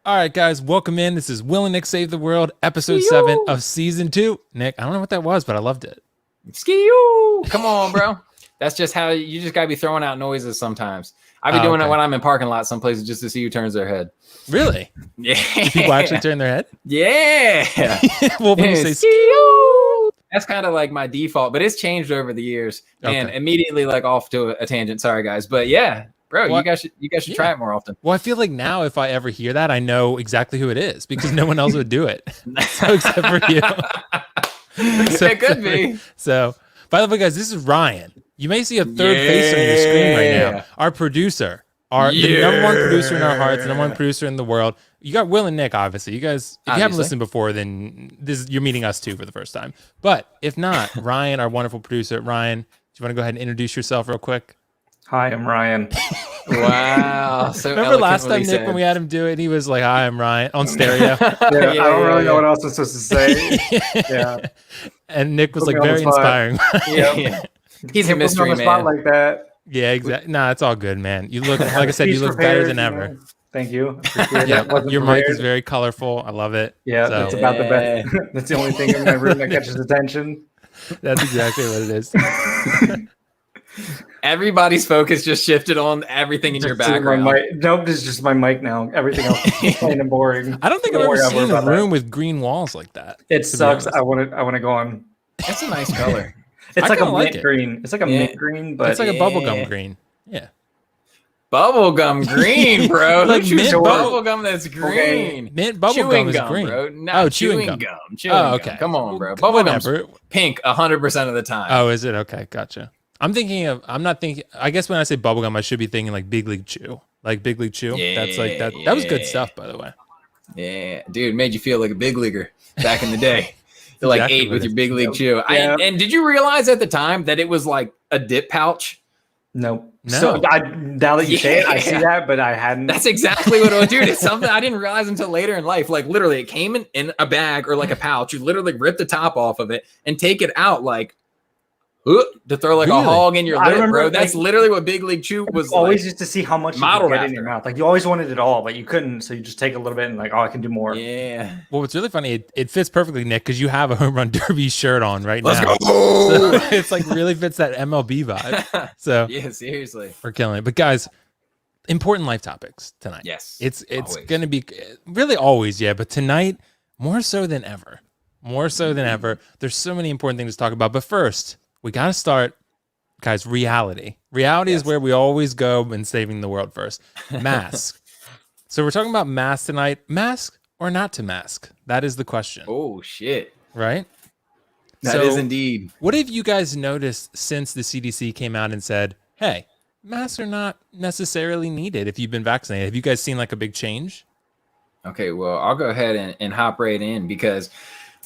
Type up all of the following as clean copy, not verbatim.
All right, guys, welcome in. This is Will and Nick Save the World, episode 7 of season 2. Nick, I don't know what that was, but I loved it. Ski-oo! Come on, bro. That's just how you just gotta be throwing out noises sometimes. I be doing it when I'm in parking lots some places just to see who turns their head. Really? Yeah. Do people actually turn their head? Yeah. Well, when you say ski-oo, that's kind of like my default, but it's changed over the years. And Okay. immediately like off to a tangent. Sorry, guys, but yeah. Bro, Well, you guys should try it more often. Well, I feel like now if I ever hear that, I know exactly who it is because no one else would do it. So except for you. It could be. So, by the way, guys, this is Ryan. You may see a third face on your screen right now. Our producer, the number one producer in our hearts, the number one producer in the world. You got Will and Nick, obviously. You guys, if you haven't listened before, then you're meeting us too for the first time. But if not, Ryan, our wonderful producer. Ryan, do you want to go ahead and introduce yourself real quick? Hi, I'm Ryan. Wow. So remember last time, Nick, when we had him do it, he was like, "Hi, I'm Ryan" on stereo. I don't really know what else I'm supposed to say. Yeah. And Nick was like very inspiring. Yeah. He's a mystery man. Like that. Yeah, exactly. Nah, it's all good, man. You look, like I said, you look better than ever. Thank you. Yeah, your mic is very colorful. I love it. Yeah, so. That's about the best. That's the only thing in my room that catches attention. That's exactly what it is. Everybody's focus just shifted on everything in your background. Nope, this is just my mic now. Everything else is plain and boring. I don't think I've ever seen a room with green walls like that. It sucks. I want to go on. That's a nice color. It's like a mint green. It's like a mint green, but it's like a bubblegum green. Yeah. Bubblegum green, bro. Like mint bubblegum that's green. Okay. Mint bubblegum is green. Bro. No, chewing gum. Okay. Come on, bro. Bubblegum's pink 100% of the time. Oh, is it? Okay, gotcha. I guess when I say bubblegum, I should be thinking like Big League Chew. Like Big League Chew. Yeah, that's like that. That was good stuff, by the way. Yeah, dude, made you feel like a big leaguer back in the day. You're like 8 with your Big League Chew. Yeah. And did you realize at the time that it was like a dip pouch? No. So now that you say it, I see that, but I hadn't. That's exactly what it was, dude. It's something I didn't realize until later in life. Like literally, it came in a bag or like a pouch. You literally rip the top off of it and take it out like to throw like a hog in your lip, bro. That's literally what Big League Chew was. Always used to see how much you could get in your mouth. Like you always wanted it all, but you couldn't. So you just take a little bit and like, oh, I can do more. Yeah. Well, what's really funny, it fits perfectly, Nick, because you have a home run derby shirt on right now. Let's go. So it's like really fits that MLB vibe. So yeah, seriously, we're killing it. But guys, important life topics tonight. Yes, it's gonna be really always, yeah. But tonight, more so than ever. More so than ever. There's so many important things to talk about. But first, we gotta start. Guys, reality. Reality is where we always go in saving the world first. Mask. So we're talking about masks tonight. Mask or not to mask? That is the question. Oh, shit. Right? That is indeed. What have you guys noticed since the CDC came out and said, hey, masks are not necessarily needed if you've been vaccinated? Have you guys seen like a big change? Okay, well, I'll go ahead and hop right in because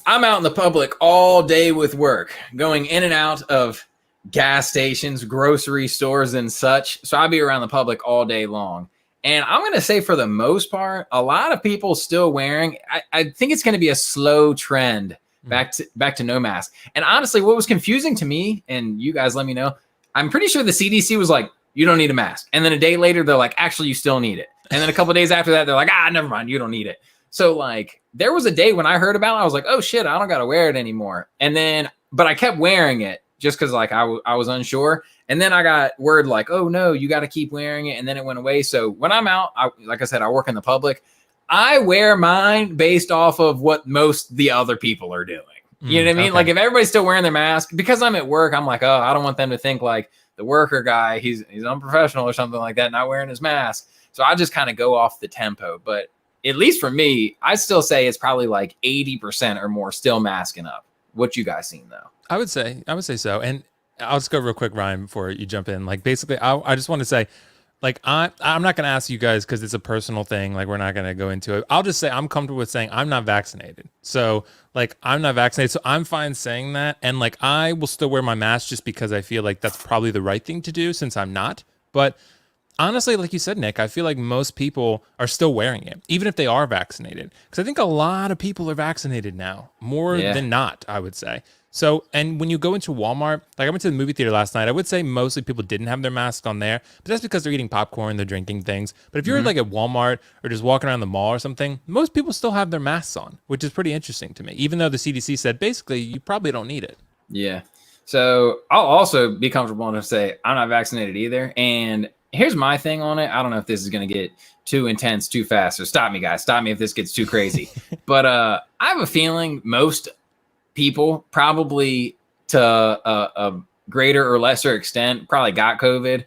I'm out in the public all day with work, going in and out of gas stations, grocery stores, and such. So I'll be around the public all day long. And I'm going to say for the most part, a lot of people still wearing, I think it's going to be a slow trend back to no mask. And honestly, what was confusing to me, and you guys let me know, I'm pretty sure the CDC was like, you don't need a mask. And then a day later, they're like, actually, you still need it. And then a couple of days after that, they're like, never mind, you don't need it. So like, there was a day when I heard about it, I was like, oh shit, I don't got to wear it anymore. And then, but I kept wearing it. Just because like I was unsure. And then I got word like, oh no, you got to keep wearing it. And then it went away. So when I'm out, like I said, I work in the public. I wear mine based off of what most the other people are doing. You know what I mean? Okay. Like if everybody's still wearing their mask, because I'm at work, I'm like, oh, I don't want them to think like the worker guy, he's unprofessional or something like that, not wearing his mask. So I just kind of go off the tempo. But at least for me, I still say it's probably like 80% or more still masking up. What you guys seen though? I would say so. And I'll just go real quick, Ryan, before you jump in. Like basically, I just want to say, like I'm not going to ask you guys because it's a personal thing. Like we're not going to go into it. I'll just say I'm comfortable with saying I'm not vaccinated. So like I'm not vaccinated, so I'm fine saying that. And like I will still wear my mask just because I feel like that's probably the right thing to do since I'm not. But honestly, like you said, Nick, I feel like most people are still wearing it, even if they are vaccinated. Because I think a lot of people are vaccinated now, more than not, I would say. So, and when you go into Walmart, like I went to the movie theater last night, I would say mostly people didn't have their masks on there, but that's because they're eating popcorn, they're drinking things. But if you're like at Walmart or just walking around the mall or something, most people still have their masks on, which is pretty interesting to me, even though the CDC said basically you probably don't need it. Yeah. So I'll also be comfortable enough to say I'm not vaccinated either. And here's my thing on it. I don't know if this is going to get too intense too fast. So stop me, guys. Stop me if this gets too crazy. But I have a feeling most people probably to a greater or lesser extent probably got COVID.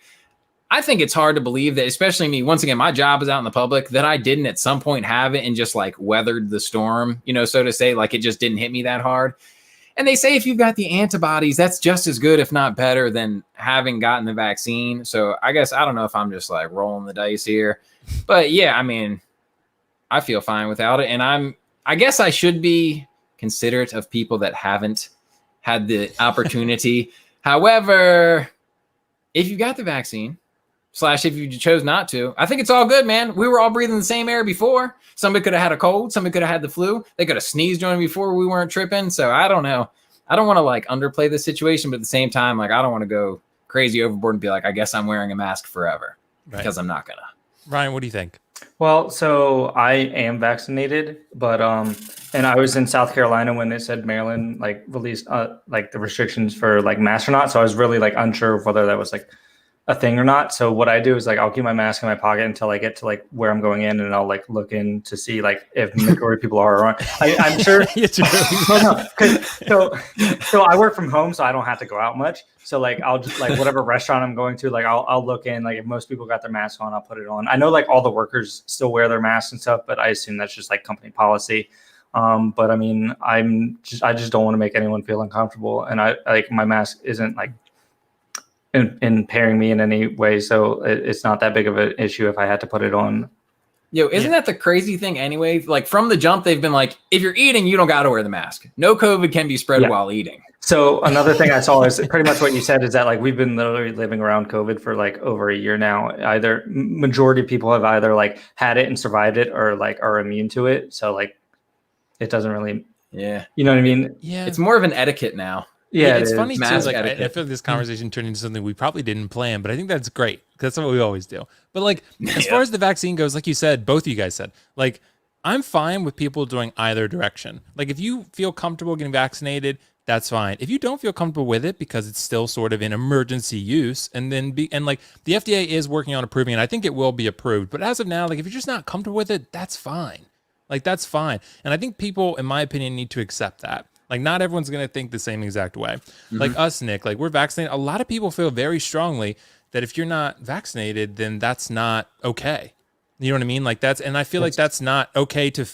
I think it's hard to believe that, especially me, once again, my job is out in the public, that I didn't at some point have it and just like weathered the storm, you know, so to say, like it just didn't hit me that hard. And they say if you've got the antibodies, that's just as good, if not better, than having gotten the vaccine. So I guess I don't know if I'm just like rolling the dice here. But yeah, I mean, I feel fine without it. And I guess I should be considerate of people that haven't had the opportunity. However, if you got the vaccine, / if you chose not to, I think it's all good, man. We were all breathing the same air before. Somebody could have had a cold. Somebody could have had the flu. They could have sneezed on it before we weren't tripping. So I don't know. I don't want to like underplay the situation, but at the same time, like I don't want to go crazy overboard and be like, I guess I'm wearing a mask forever, because I'm not gonna. Ryan, what do you think? Well, so I am vaccinated, but and I was in South Carolina when they said Maryland like released like the restrictions for like masks or not. So I was really like unsure of whether that was like a thing or not. So what I do is like I'll keep my mask in my pocket until I get to like where I'm going in, and I'll like look in to see like if the majority of people are around. I'm sure. So I work from home, so I don't have to go out much. So like I'll just like whatever restaurant I'm going to, like I'll look in, like if most people got their mask on, I'll put it on. I know like all the workers still wear their masks and stuff, but I assume that's just like company policy. But I mean, I just don't want to make anyone feel uncomfortable, and I like my mask isn't like impairing me in any way, so it's not that big of an issue if I had to put it on. Yo, isn't that the crazy thing anyway? Like from the jump, they've been like, if you're eating, you don't got to wear the mask. No COVID can be spread while eating. So another thing I saw is pretty much what you said, is that like we've been literally living around COVID for like over a year now. Either majority of people have either like had it and survived it, or like are immune to it. So like it doesn't really, you know what I mean? Yeah, it's more of an etiquette now. Yeah, it's funny too. Like I feel like this conversation turned into something we probably didn't plan, but I think that's great because that's what we always do. But like, as far as the vaccine goes, like you said, both of you guys said, like, I'm fine with people doing either direction. Like, if you feel comfortable getting vaccinated, that's fine. If you don't feel comfortable with it because it's still sort of in emergency use, and like the FDA is working on approving it, I think it will be approved. But as of now, like if you're just not comfortable with it, that's fine. Like that's fine. And I think people, in my opinion, need to accept that. Like, not everyone's going to think the same exact way. Like us, Nick, like we're vaccinated. A lot of people feel very strongly that if you're not vaccinated, then that's not okay. You know what I mean? Like and I feel like that's not okay to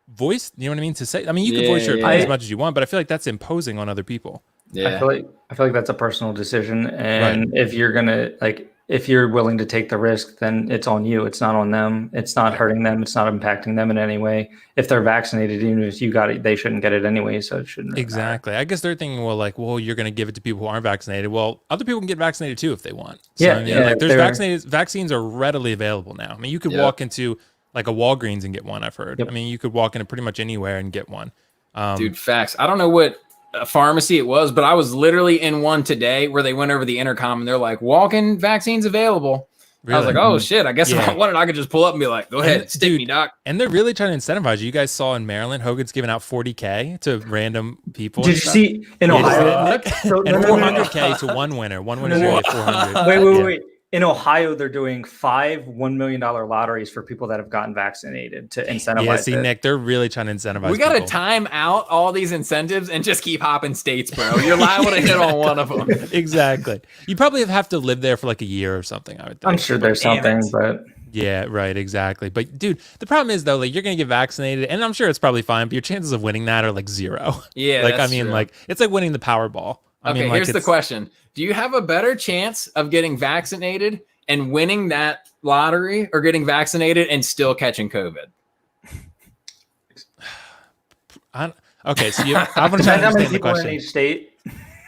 voice, you know what I mean? To say, I mean, you can voice your opinion as much as you want, but I feel like that's imposing on other people. Yeah. I feel like that's a personal decision. And if you're going to if you're willing to take the risk, then it's on you. It's not on them. It's not hurting them. It's not impacting them in any way. If they're vaccinated, even if you got it, they shouldn't get it anyway. So it shouldn't. Exactly. I guess they're thinking, well, you're going to give it to people who aren't vaccinated. Well, other people can get vaccinated too if they want. So, I mean, like there's vaccines are readily available now. I mean, you could walk into like a Walgreens and get one, I've heard. I mean, you could walk into pretty much anywhere and get one. Dude, facts. I don't know what a pharmacy it was, but I was literally in one today where they went over the intercom and they're like, walk-in vaccines available. Really? I was like, oh shit, I guess if I wanted, I could just pull up and be like, go ahead, stick me, doc. And they're really trying to incentivize you. You guys saw in Maryland, Hogan's giving out $40K to random people. Did you see in Ohio? And $400K to one winner. One winner's going to get $400. Wait. In Ohio, they're doing 5 $1 million lotteries for people that have gotten vaccinated to incentivize. Yeah, see, Nick, they're really trying to incentivize. We got to time out all these incentives and just keep hopping states, bro. You're liable to hit on one of them. Exactly. You probably have to live there for like a year or something, I would think. I'm sure there's something, but... Yeah, right, exactly. But dude, the problem is though, like you're gonna get vaccinated, and I'm sure it's probably fine, but your chances of winning that are like 0. Yeah, like I mean, like it's like winning the Powerball. Okay, here's the question: do you have a better chance of getting vaccinated and winning that lottery, or getting vaccinated and still catching COVID? Okay, so I'm gonna try to understand the question. In each state.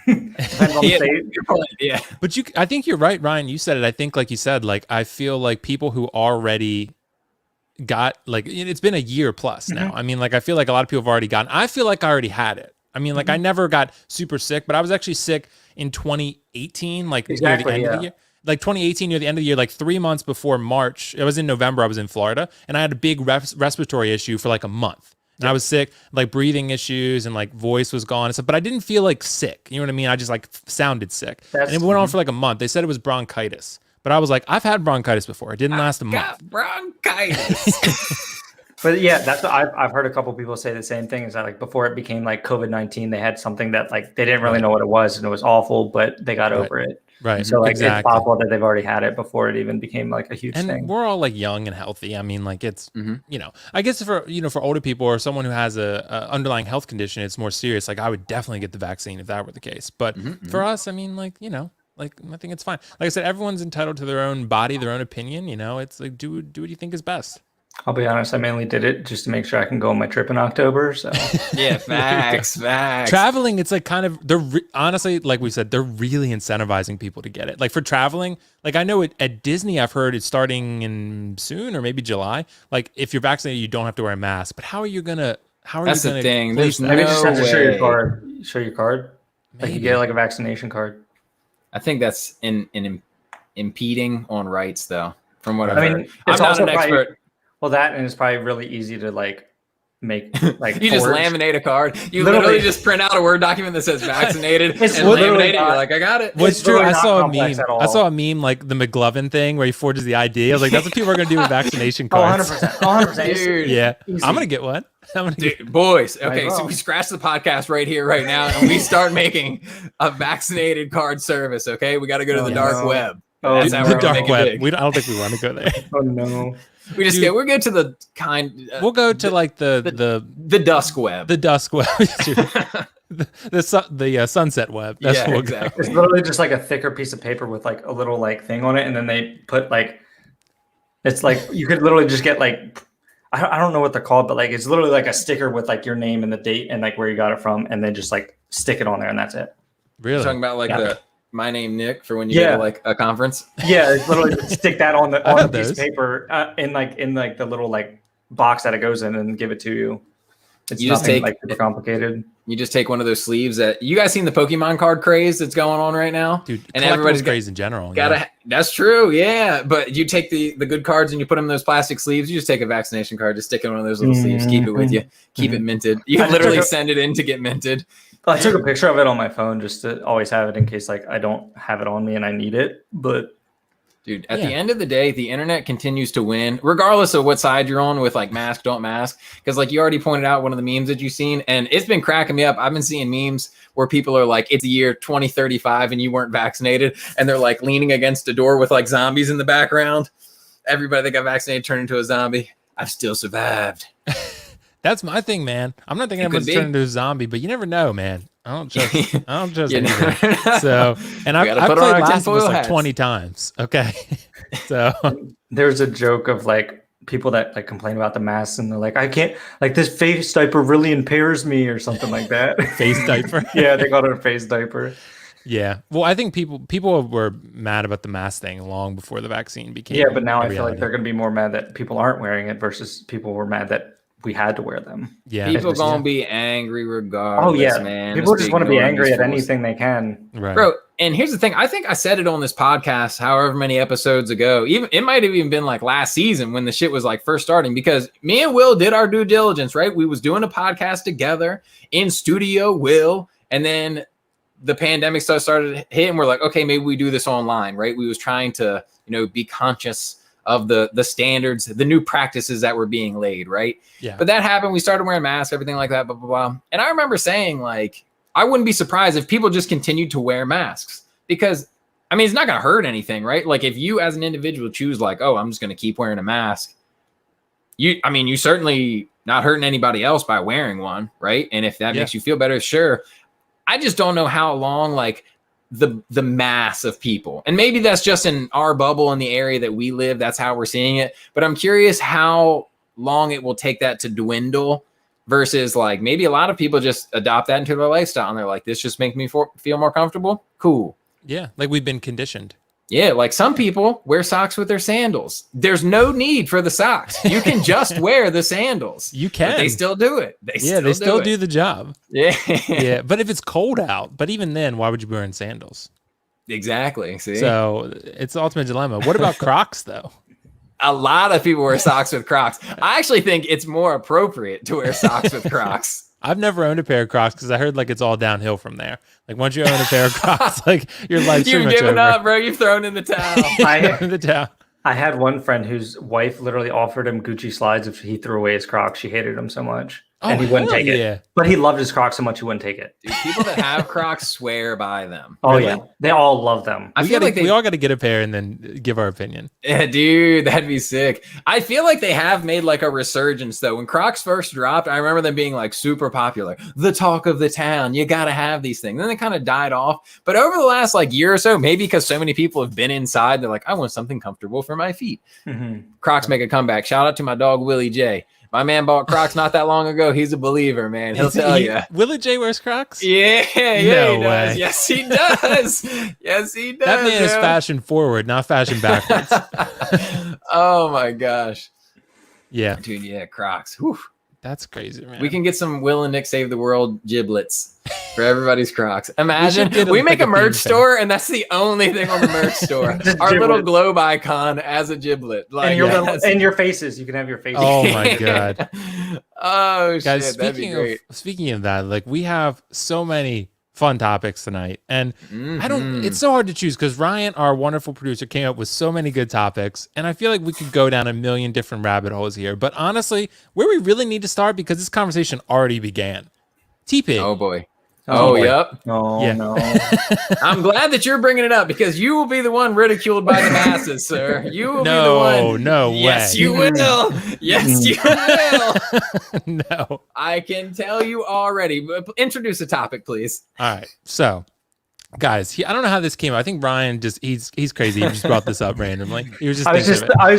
Depends on the state. But I think you're right, Ryan. You said it. I think, like you said, like I feel like people who already got, like, it's been a year plus now. I mean, like I feel like a lot of people have already gotten. I feel like I already had it. I mean, like I never got super sick, but I was actually sick in 2018, like near the Exactly, end of the yeah. year. Like 2018 near the end of the year, like 3 months before March. It was in November. I was in Florida, and I had a big respiratory issue for like a month. And I was sick, like breathing issues, and like voice was gone and stuff. But I didn't feel like sick. You know what I mean? I just like sounded sick, and it went on for like a month. They said it was bronchitis, but I was like, I've had bronchitis before. It didn't last a month. Got bronchitis. But yeah, that's what I've heard a couple people say the same thing. Is that like before it became like COVID-19, they had something that like they didn't really know what it was, and it was awful, but they got over it. Right. So like exactly. it's possible that they've already had it before it even became like a huge And thing. we're all like young and healthy. I mean, like it's you know, I guess for for older people or someone who has a underlying health condition, it's more serious. Like I would definitely get the vaccine if that were the case. But for us, I mean, like like I think it's fine. Like I said, everyone's entitled to their own body, their own opinion. You know, it's like do what you think is best. I'll be honest, I mainly did it just to make sure I can go on my trip in October. So Yeah, facts. Traveling, it's like kind of honestly, like we said, they're really incentivizing people to get it. Like for traveling, like I know at Disney, I've heard it's starting in soon or maybe July. Like if you're vaccinated, you don't have to wear a mask. But how are you gonna? That's the thing. There's maybe just have to show way. your card. Show your card. Like you Maybe. get like a vaccination card. I think that's impeding on rights, though. From what I've I mean, heard, it's I'm not also an expert. Well, that and it's probably really easy to like make like You just forge. laminate a card. You Literally. literally just print out a Word document that says vaccinated It's and literally laminate it. not- You're like, I got it. What's It's true? really I not saw a complex meme. at all. I saw a meme like the McLovin thing where he forges the ID. I was like, that's what people are gonna do with vaccination Oh, cards. 100%. 100%. Dude. Yeah, Easy. I'm gonna get one. I'm gonna get Dude, boys, okay, well. so we scratch the podcast right here, right now, and we start making a vaccinated card service. Okay, we got to go to the Oh, dark no. web. Oh, That's how no. we're the gonna dark make it web. big. I don't think we want to go there. Oh no. We just Dude. get. We'll get to the kind. We'll go to like the dusk web. dusk web, the sunset web. That's Yeah, what we'll exactly. It's literally just like a thicker piece of paper with like a little like thing on it, and then they put like it's like you could literally just get like I don't know what they're called, but like it's literally like a sticker with like your name and the date and like where you got it from, and then just like stick it on there, and that's it. go. You're Really? talking about like Yeah. the my name Nick for when you go Yeah. to like a conference. Yeah, it's literally just stick that on the got piece of those. paper in the little like box that it goes in and give it to you. It's You just nothing take- like super complicated. You just take one of those sleeves that you guys seen the Pokemon card craze that's going on right now. Dude, And and everybody's everybody's got- crazy in general. Gotta. That's true. Yeah, but you take the good cards and you put them in those plastic sleeves. You just take a vaccination card, just stick it in one of those little sleeves, keep it with you, keep it minted. You I just literally took a- send it in to get minted. I took a picture of it on my phone just to always have it in case like I don't have it on me and I need it. But Dude, at Yeah. the end of the day, the internet continues to win, regardless of what side you're on with like mask, don't mask. Because like you already pointed out one of the memes that you've seen, and it's been cracking me up. I've been seeing memes where people are like, it's the year 2035 and you weren't vaccinated. And they're like leaning against a door with like zombies in the background. Everybody that got vaccinated turned into a zombie. I've still survived. That's my thing, man. I'm not thinking It I'm gonna could be. turn into a zombie, but you never know, man. I don't trust. I don't trust You anything. know? So, and We I've gotta put on played our Last of Us tinfoil like hats. 20 times. Okay, so there's a joke of like people that like complain about the masks and they're like, I can't like this face diaper really impairs me or something like that. face diaper. Yeah, they got it a face diaper. Yeah. Well, I think people were mad about the mask thing long before the vaccine became. Yeah, but now a I feel like reality. they're gonna be more mad that people aren't wearing it versus people were mad that we had to wear them. Yeah. People It's- gonna be angry regardless, Oh yeah, man. people Let's just want to be ignoring angry these at fools. anything they can. Right. Bro, and here's the thing. I think I said it on this podcast however many episodes ago. Even it might have even been like last season when the shit was like first starting, because me and Will did our due diligence, right? We was doing a podcast together in studio, Will, and then the pandemic stuff started hitting. We're like, okay, maybe we do this online, right? We was trying to, be conscious of the standards, the new practices that were being laid, right? Yeah. But that happened. We started wearing masks, everything like that, blah, blah, blah. And I remember saying, like, I wouldn't be surprised if people just continued to wear masks because, I mean, it's not going to hurt anything, right? Like, if you as an individual choose, like, oh, I'm just going to keep wearing a mask, you certainly not hurting anybody else by wearing one, right? And if that Yeah. makes you feel better, sure. I just don't know how long, like, the mass of people, and maybe that's just in our bubble in the area that we live, that's how we're seeing it, but I'm curious how long it will take that to dwindle versus like maybe a lot of people just adopt that into their lifestyle and they're like, this just makes me feel more comfortable. Cool. Yeah. Like we've been conditioned. Yeah, like some people wear socks with their sandals. There's no need for the socks. You can just wear the sandals. You can. But they still do it. They still do the job. Yeah. Yeah, but if it's cold out, but even then, why would you be wearing sandals? Exactly. See? So it's the ultimate dilemma. What about Crocs, though? A lot of people wear socks with Crocs. I actually think it's more appropriate to wear socks with Crocs. I've never owned a pair of Crocs because I heard like it's all downhill from there. Like once you own a pair of Crocs, like your life's pretty You've much given over. up, bro. You've thrown in the towel. In the towel. I had one friend whose wife literally offered him Gucci slides if he threw away his Crocs. She hated him so much. And he wouldn't take it. But he loved his Crocs so much he wouldn't take it. Dude, people that have Crocs swear by them. Oh, really? Yeah. They all love them. I feel like we all got to get a pair and then give our opinion. Yeah, dude, that'd be sick. I feel like they have made like a resurgence though. When Crocs first dropped, I remember them being like super popular. The talk of the town. You got to have these things. Then they kind of died off. But over the last like year or so, maybe because so many people have been inside, they're like, I want something comfortable for my feet. Mm-hmm. Crocs make a comeback. Shout out to my dog, Willie J. My man bought Crocs not that long ago. He's a believer, man. He'll tell you. Willie J wears Crocs? Yeah, he way. does. Yes, he does. Yes, he does. That man is fashion forward, not fashion backwards. Oh, my gosh. Yeah. Dude, yeah, Crocs. Whew. That's crazy, man. We can get some Will and Nick Save the World giblets for everybody's Crocs. Imagine we make a merch store, and that's the only thing on the merch store. Our little globe icon as a giblet. Like, and your faces. You can have your faces. Oh, my God. Oh, guys, shit. That'd be great. Speaking of that, like we have so many fun topics tonight, and it's so hard to choose because Ryan, our wonderful producer, came up with so many good topics, and I feel like we could go down a million different rabbit holes here, but honestly, where we really need to start, because this conversation already began, TP. Oh boy. Oh, yep. Oh, yeah. No. I'm glad that you're bringing it up because you will be the one ridiculed by the masses, sir. You will be the one. No way. Yes, you will. Yes, you will. No. I can tell you already. Introduce a topic, please. All right. So, guys, I don't know how this came up. I think Ryan he's crazy. He just brought this up randomly. He was just I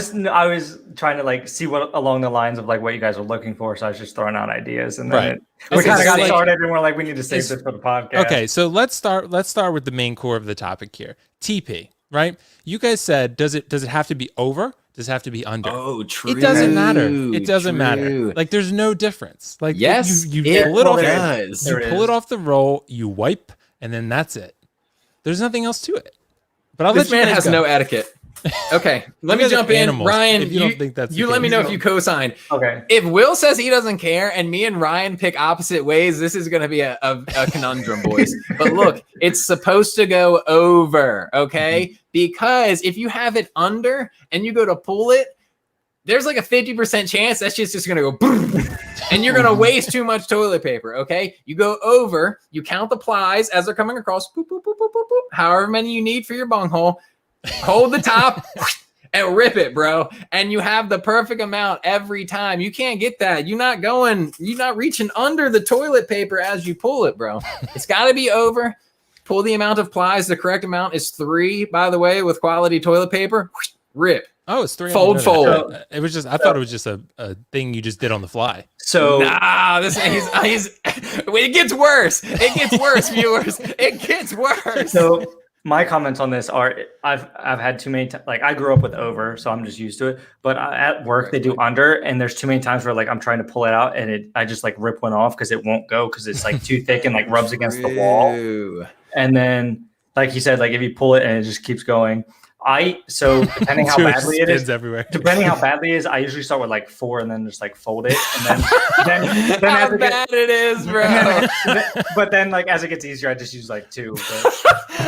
was trying to like see what along the lines of like what you guys were looking for. So I was just throwing out ideas, and then we kind of got started, and we're like, we need to save this for the podcast. Okay, so let's start with the main core of the topic here. TP, right? You guys said, does it have to be over? Does it have to be under? Oh, true. It doesn't matter. It doesn't matter. Like, there's no difference. Like, yes, you pull it off. You pull it off the roll. You wipe, and then that's it. There's nothing else to it. But this man has no etiquette. Okay, let me jump in. Ryan, if you don't think that's you let me know if you co-sign. Okay. If Will says he doesn't care and me and Ryan pick opposite ways, this is going to be a conundrum, boys. But look, it's supposed to go over, okay? Because if you have it under and you go to pull it, there's like a 50% chance that's just going to go boom, and you're going to waste too much toilet paper, okay? You go over, you count the plies as they're coming across, boop, boop, boop, boop, boop, boop, however many you need for your bunghole. Hold the top and rip it, bro. And you have the perfect amount every time. You can't get that. You're not reaching under the toilet paper as you pull it, bro. It's got to be over. Pull the amount of plies. The correct amount is 3, by the way, with quality toilet paper. Rip. Oh, it's 3. Fold. It was just, I thought it was just a thing you just did on the fly. So it gets worse. It gets worse, viewers. It gets worse. So my comments on this are I've had too many like I grew up with over, so I'm just used to it. But at work they do under, and there's too many times where like I'm trying to pull it out and I just like rip one off because it won't go because it's like too thick and like rubs against the wall. And then like he said, like if you pull it and it just keeps going. Depending how badly it is, depending how badly it is, I usually start with like 4 and then just like fold it, and then how bad it is, bro. But then like as it gets easier, I just use like 2. But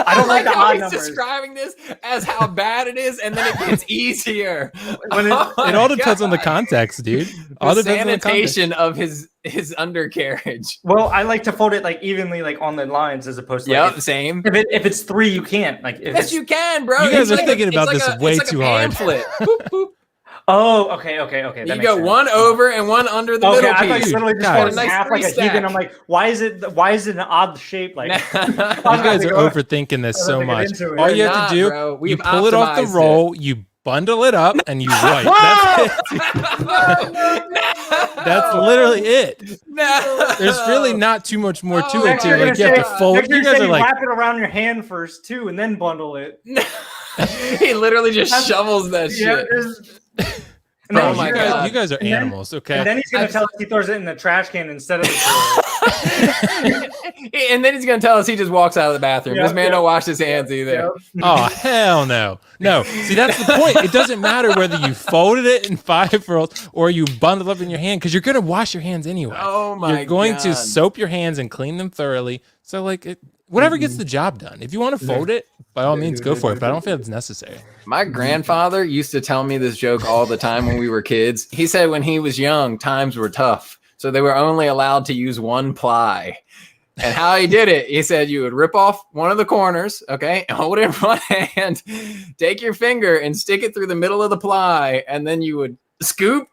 I don't like the how odd he's numbers. Describing this as how bad it is, and then it gets easier. It all depends on the context, dude. All the sanitation of his undercarriage. Well, I like to fold it like evenly, like on the lines, as opposed to like, same. If it's 3, you can't. Like yes, you can, bro. You guys are thinking about this way too hard. Boop, boop. Oh, okay. You go sense. 1 over and 1 under the middle piece. I thought you literally just folded in half like a heathen. I'm like, why is it an odd shape? Like, you guys are overthinking this so much. All you have to do, bro. You pull it off the roll, you bundle it up, and you wipe. That's it. That's literally it. No. There's really not too much more to Oh it. Next Too. you're Like gonna you have to say- fold. next You you're guys are saying like, wrap it around your hand first too, and then bundle it. He literally just shovels that Yeah, shit. and bro, then my you God. guys are And then- animals. Okay. And then he's gonna tell us he throws it in the trash can instead of the And then he's gonna tell us he just walks out of the bathroom. Yep, This man yep. don't wash his hands either. Oh hell no. No. See, that's the point. It doesn't matter whether you folded it in 5 rolls or you bundle up in your hand because you're gonna wash your hands anyway. Oh my You're going God. to soap your hands and clean them thoroughly. So like whatever gets the job done. If you want to fold it, by all means go for it. But I don't feel it's necessary. My grandfather used to tell me this joke all the time when we were kids. He said when he was young, times were tough. So they were only allowed to use 1 ply. And how he did it, he said you would rip off one of the corners, okay, and hold it in one hand, take your finger and stick it through the middle of the ply, and then you would scoop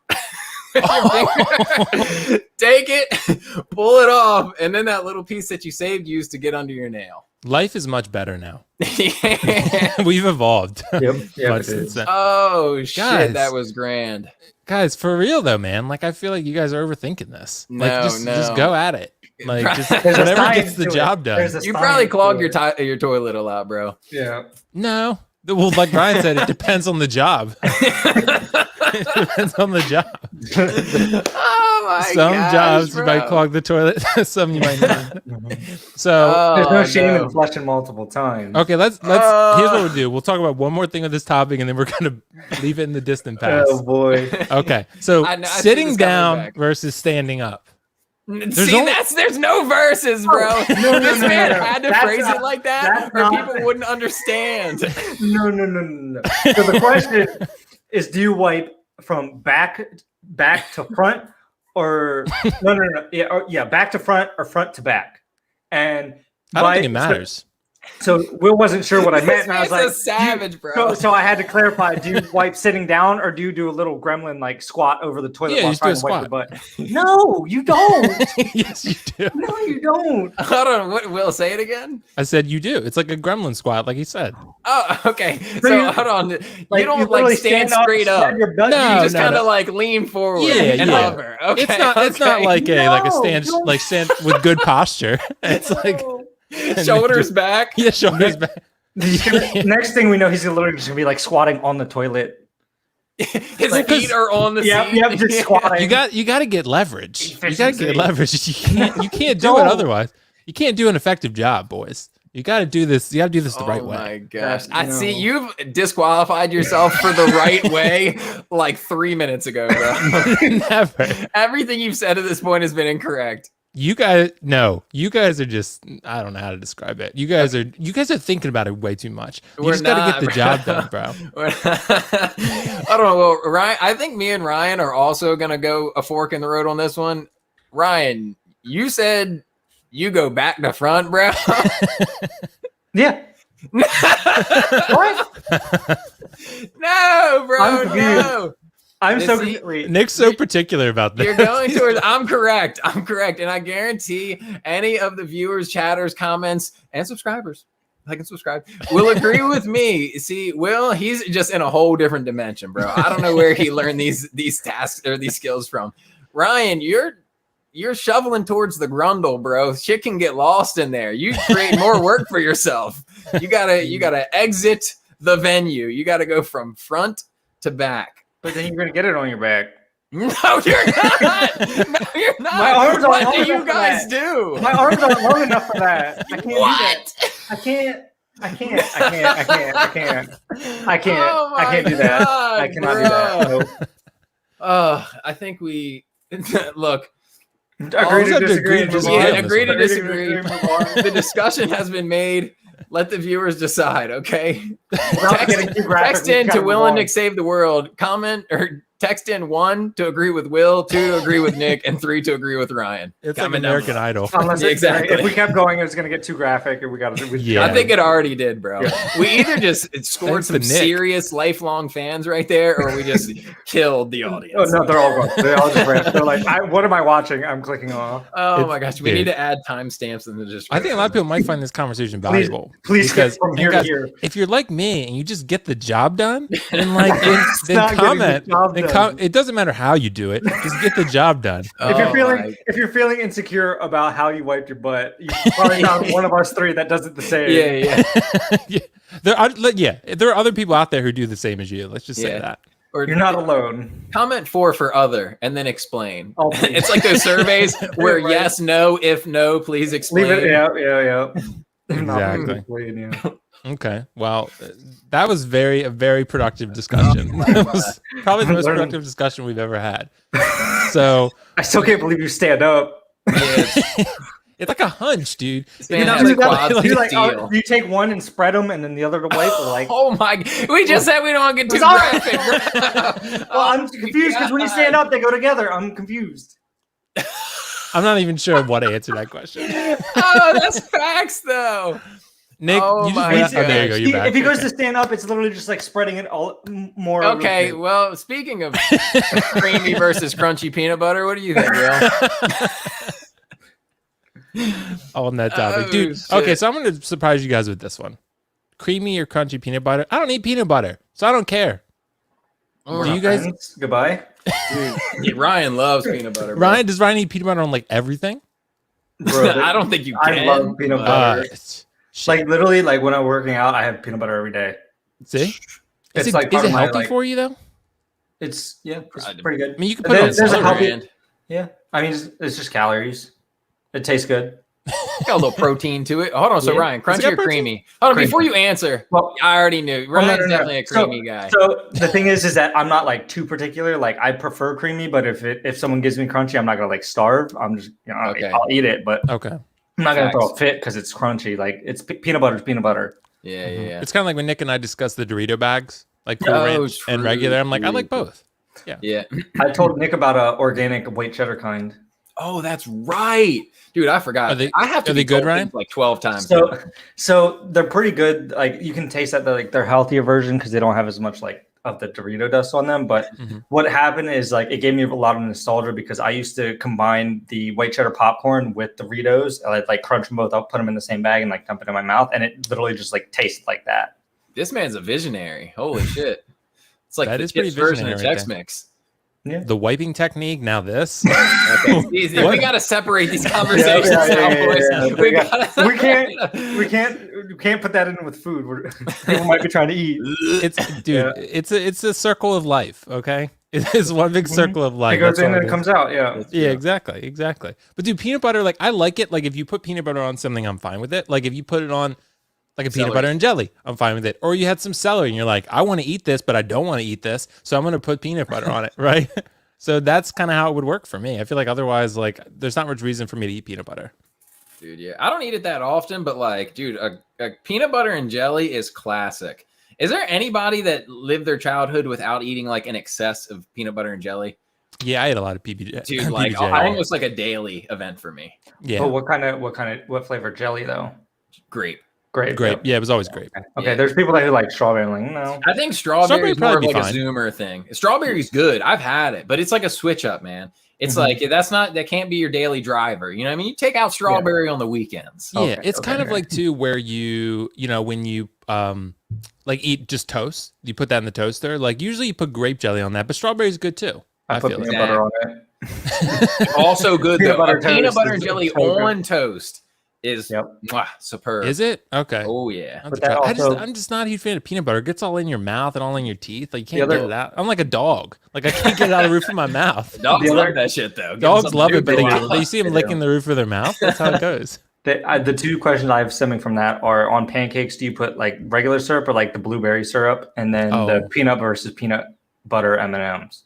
with your finger, take it, pull it off, and then that little piece that you saved you used to get under your nail. Life is much better now. Yeah. We've evolved. Yep. much since then. Oh shit, Guys. that was grand. Guys, for real though, man. Like I feel like you guys are overthinking this. Like No, just go at it. Like just There's a whatever science gets the to it. job done. There's a You probably science clogged to it. your toilet a lot, bro. Yeah. No. Well, like Ryan said, it depends on the job. It depends on the job. Oh my Some gosh, jobs bro. you might clog the toilet. Some you might not. So There's no Oh, shame no. in flushing multiple times. okay, let's here's what we'll do. We'll talk about one more thing with this topic and then we're gonna leave it in the distant past. Oh boy. Okay. So I see sitting this coming down back. versus standing up. See, only- there's no verses, bro. This man had to That's phrase not- it like that, that's or not- people wouldn't understand. No. So the question is, do you wipe from back to front, or no, back to front or front to back? And I don't think it matters. So Will wasn't sure what I meant, and I was He's a like, savage, bro. So I had to clarify: do you wipe sitting down, or do you do a little gremlin like squat over the toilet Yeah, while you just do trying a to wipe your butt? No, you don't. Yes, you do. No, you don't. Hold on, what? Will say it again? I said you do. It's like a gremlin squat, like he said. Oh, okay. So So you- hold on. You don't literally like stand straight up. spread your butt No, You just no, kind of no. like lean forward Yeah, and yeah. hover. Okay, It's not okay. like a No, stand don't- like stand with good posture. It's like Shoulders back. yeah, shoulders back. Next thing we know, he's literally just gonna be like squatting on the toilet. His Like, feet are on the Yep, seat. yep, just squatting. You got to get leverage. You got to Efficiency. get leverage. You can't do it Don't. otherwise. You can't do an effective job, boys. You got to do this. You got to do this the right Oh way. my gosh! No. I see you've disqualified yourself for the right way like 3 minutes ago, bro. Never. Everything you've said at this point has been incorrect. You guys are just I don't know how to describe it. You guys are thinking about it way too much. You We're just got to get the not, job bro. done, bro. I don't know. Well, Ryan, I think me and Ryan are also gonna go a fork in the road on this one. Ryan, you said you go back to front, bro. Yeah. What? No, bro. I'm confused. No. I'm so See, wait. Nick's so particular about this. You're going towards. I'm correct. And I guarantee any of the viewers, chatters, comments, and subscribers, like and subscribe, will agree with me. See, Will, he's just in a whole different dimension, bro. I don't know where he learned these tasks or these skills from. Ryan, you're shoveling towards the grundle, bro. Shit can get lost in there. You create more work for yourself. You gotta exit the venue. You gotta go from front to back. But then you're gonna get it on your back. No, you're not. No, you're not. My arms aren't what long do you enough for guys that. do? My arms aren't long enough for that. I can't do that. What? I can't Oh my do that. God, I cannot do that. bro. Nope. I think we look. Agree All of to us have to disagree. agree and to move disagree on. on Yeah, this agree to one. disagree. Move on. The discussion has been made. Let the viewers decide. Okay. Without getting too graphic, Text we in gotta to move Will and on. Nick Save the World. Comment or text in 1 to agree with Will, 2 to agree with Nick, and 3 to agree with Ryan. It's like Comment down American below. Idol. Unless Exactly. if we kept going, it was gonna get too graphic, and we got to. Yeah. I think it already did, bro. Yeah. We either just scored Thanks to some Nick. serious lifelong fans right there, or we just killed the audience. Oh no, they're all gone. They're all just ran. They're like, what am I watching? I'm clicking off. Oh It's- my gosh, we dude. need to add timestamps in the description. I think a lot of people might find this conversation valuable. Please because skip from here guys, to here. if you're like me and you just get the job done, then like then not getting the comment, job then It doesn't matter how you do it. Just get the job done. If you're feeling insecure about how you wiped your butt, you probably not one of us three that does it the same. Yeah. There are other people out there who do the same as you. Let's just say that. Or you're not alone. Comment 4 for other, and then explain. Oh, it's like those surveys where right. yes, no, if no, please explain. Leave it. Yeah. Exactly. Yeah. Okay. Well, that was a very productive discussion. It was probably the most productive discussion we've ever had. So I still can't believe you stand up. it's like a hunch, dude. You take one and spread them, and then the other to wipe. Like, oh my! We just said we don't want to get too graphic. Well, I'm confused because when you stand up, they go together. I'm confused. I'm not even sure what to answer that question. Oh, that's facts, though. Nick, oh you just there you go. You're back. If he goes to stand up, it's literally just like spreading it all more. Okay, well, speaking of creamy versus crunchy peanut butter, what do you think, Will? On that topic, dude. Shit. Okay, so I'm going to surprise you guys with this one. Creamy or crunchy peanut butter? I don't eat peanut butter, so I don't care. Do you guys? Goodbye. Dude, Ryan loves peanut butter. Bro. Does Ryan eat peanut butter on like everything? Bro, I don't think you can. I love peanut butter. Shit. Literally, like when I'm working out, I have peanut butter every day. See? It's is like it healthy for you though? It's pretty good. I mean, you can put it on there's a celery. healthy. Yeah, I mean, it's just calories. It tastes good. Got a little protein to it. Hold on, so Yeah. Ryan, crunchy or creamy? Hold on, Creamy. before you answer, Well, I already knew. Ryan's definitely a creamy guy. So the thing is that I'm not like too particular. Like I prefer creamy, but if someone gives me crunchy, I'm not gonna like starve. I'm just Okay. I'll eat it, but Okay. I'm not gonna throw a fit because it's crunchy. Like it's peanut butter is peanut butter. Yeah. It's kind of like when Nick and I discussed the Dorito bags, like Cool Ranch and regular. I'm like, I like both. Yeah. I told Nick about a organic white cheddar kind. Oh, that's right, dude. I forgot. I have to. Are they good, Ryan? Like 12 times. So they're pretty good. Like you can taste that they're healthier version because they don't have as much like of the Dorito dust on them. But what happened is like it gave me a lot of nostalgia because I used to combine the white cheddar popcorn with Doritos. I'd like crunch them both up, put them in the same bag, and like dump it in my mouth, and it literally just like tasted like that. This man's a visionary. Holy shit! It's like that the is pretty version of visionary Chex Mix. Yeah. The wiping technique. Now this. Okay, easy. We got to separate these conversations now, boys. We can't put that in with food. People might be trying to eat. It's a circle of life. Okay, it is one big circle of life. It goes in and it comes out. Yeah, exactly. But dude, peanut butter, like I like it. Like if you put peanut butter on something, I'm fine with it. Like if you put it on like a peanut butter and jelly, I'm fine with it. Or you had some celery and you're like, I want to eat this, but I don't want to eat this, so I'm going to put peanut butter on it, right? So that's kind of how it would work for me. I feel like otherwise, like there's not much reason for me to eat peanut butter. Dude, yeah. I don't eat it that often, but like, dude, a peanut butter and jelly is classic. Is there anybody that lived their childhood without eating like an excess of peanut butter and jelly? Yeah, I ate a lot of PBJ. Dude, like almost like a daily event for me. Yeah. But what flavor jelly though? Grape. Grape. Yeah, it was always grape. Okay, yeah. There's people that who like strawberry. I'm like, no. I think strawberry is more of like a Zoomer thing. Strawberry's good. I've had it, but it's like a switch up, man. It's like that can't be your daily driver. You know what I mean? You take out strawberry on the weekends. Yeah, it's kind of like too where you know, when you like eat just toast, you put that in the toaster. Like usually you put grape jelly on that, but strawberry's good too. I feel like peanut butter on it. Also good though. Peanut butter and jelly on toast is superb. Is it? Okay. Oh yeah. I'm just not a huge fan of peanut butter. It gets all in your mouth and all in your teeth. Like you can't get it out. I'm like a dog. Like I can't get it out of the roof of my mouth. Dogs love that shit though. Dogs love it, but you see them licking the roof of their mouth. That's how it goes. The two questions I have stemming from that are on pancakes. Do you put like regular syrup or like the blueberry syrup, and then the peanut versus peanut butter M&Ms?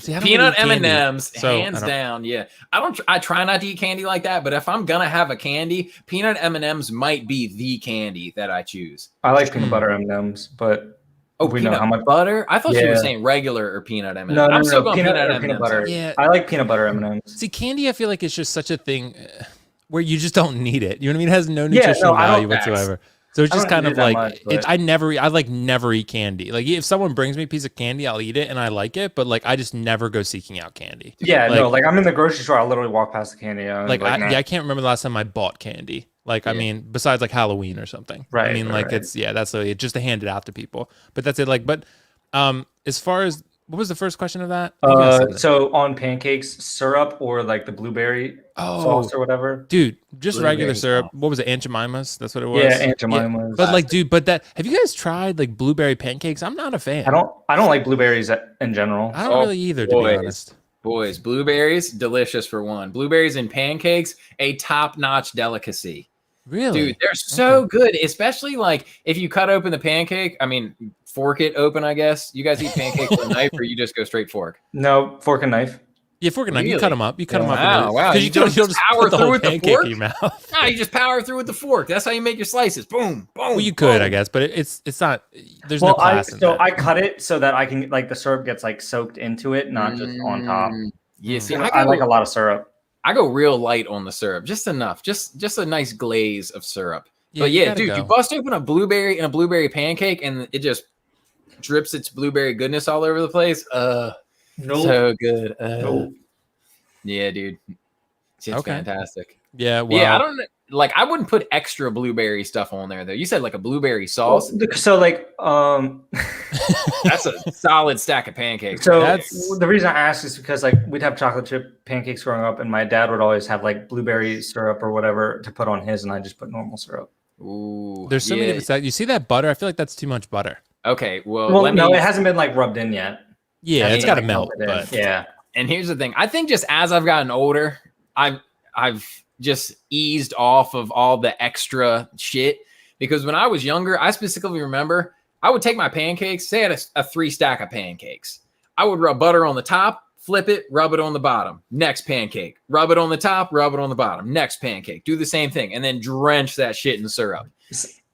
See, peanut M&Ms, hands down. Yeah, I try not to eat candy like that, but if I'm gonna have a candy, peanut M&Ms might be the candy that I choose. I like peanut butter M&Ms, but we know how much butter. I thought you were saying regular or peanut M&Ms. No, I'm still going peanut M&Ms. butter. Yeah, I like peanut butter M&Ms. See, candy, I feel like it's just such a thing where you just don't need it. You know what I mean? It has no nutritional value whatsoever. So it's just kind of like I never eat candy. Like if someone brings me a piece of candy, I'll eat it and I like it, but like I just never go seeking out candy. Yeah, like I'm in the grocery store, I'll literally walk past the candy. I can't remember the last time I bought candy. Like I mean, besides like Halloween or something. Right. I mean, that's it's just to hand it out to people. But that's it. Like, but as far as What was the first question of that? You guys said that. So on pancakes, syrup or like the blueberry sauce or whatever. Dude, just regular Blueberry syrup. sauce. What was it? Aunt Jemima's? That's what it was. Yeah, Aunt Jemima's. But like, dude, have you guys tried like blueberry pancakes? I'm not a fan. I don't like blueberries in general. I don't really either, to be honest. Boys, blueberries, delicious for one. Blueberries and pancakes, a top-notch delicacy. Really? Dude, they're so good, especially like if you cut open the pancake. I mean, fork it open, I guess. You guys eat pancakes with a knife or you just go straight fork? No, fork and knife. Yeah, fork and knife. You cut them up. You cut them up. Wow. Because you don't just power put the through whole with the pancake fork? in your mouth. No, you just power through with the fork. That's how you make your slices. Boom, boom. Well, you could, I guess, but it's not. There's no class in that. I cut it so that I can like the syrup gets like soaked into it, not just on top. Yeah, see, I like a lot of syrup. I go real light on the syrup, just enough, just a nice glaze of syrup. Yeah, but yeah, dude, go. you bust open a blueberry and a blueberry pancake, and it just drips its blueberry goodness all over the place. Nope. So good. Nope. Yeah, dude, it's fantastic. Yeah, well, yeah, I don't like. I wouldn't put extra blueberry stuff on there though. You said like a blueberry sauce. So like, That's a solid stack of pancakes. So That's- the reason I asked is because like we'd have chocolate chip pancakes growing up, and my dad would always have like blueberry syrup or whatever to put on his, and I just put normal syrup. Ooh, there's so many different styles. You see that butter? I feel like that's too much butter. Okay, Well, no, it hasn't been like rubbed in yet. Yeah, it's got to like, melt. melted in. But Yeah. And here's the thing. I think just as I've gotten older, I've just eased off of all the extra shit. Because when I was younger, I specifically remember I would take my pancakes, say I had a 3 stack of pancakes. I would rub butter on the top, flip it, rub it on the bottom. Next pancake, rub it on the top, rub it on the bottom. Next pancake, do the same thing, and then drench that shit in syrup.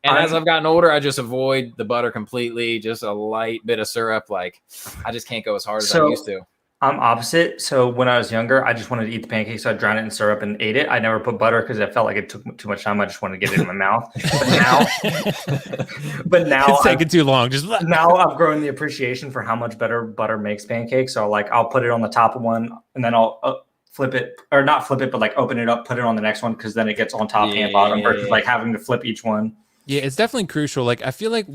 And as I've gotten older, I just avoid the butter completely, just a light bit of syrup. Like, I just can't go as hard as I used to. I'm opposite. So when I was younger, I just wanted to eat the pancakes. So I drowned it in syrup and ate it. I never put butter because I felt like it took too much time. I just wanted to get it in my mouth. But now it's taking too long. Just now I've grown the appreciation for how much better butter makes pancakes. So like I'll put it on the top of one, and then I'll flip it, or not flip it, but like open it up, put it on the next one, because then it gets on top and bottom versus like having to flip each one. Yeah, it's definitely crucial. Like, I feel like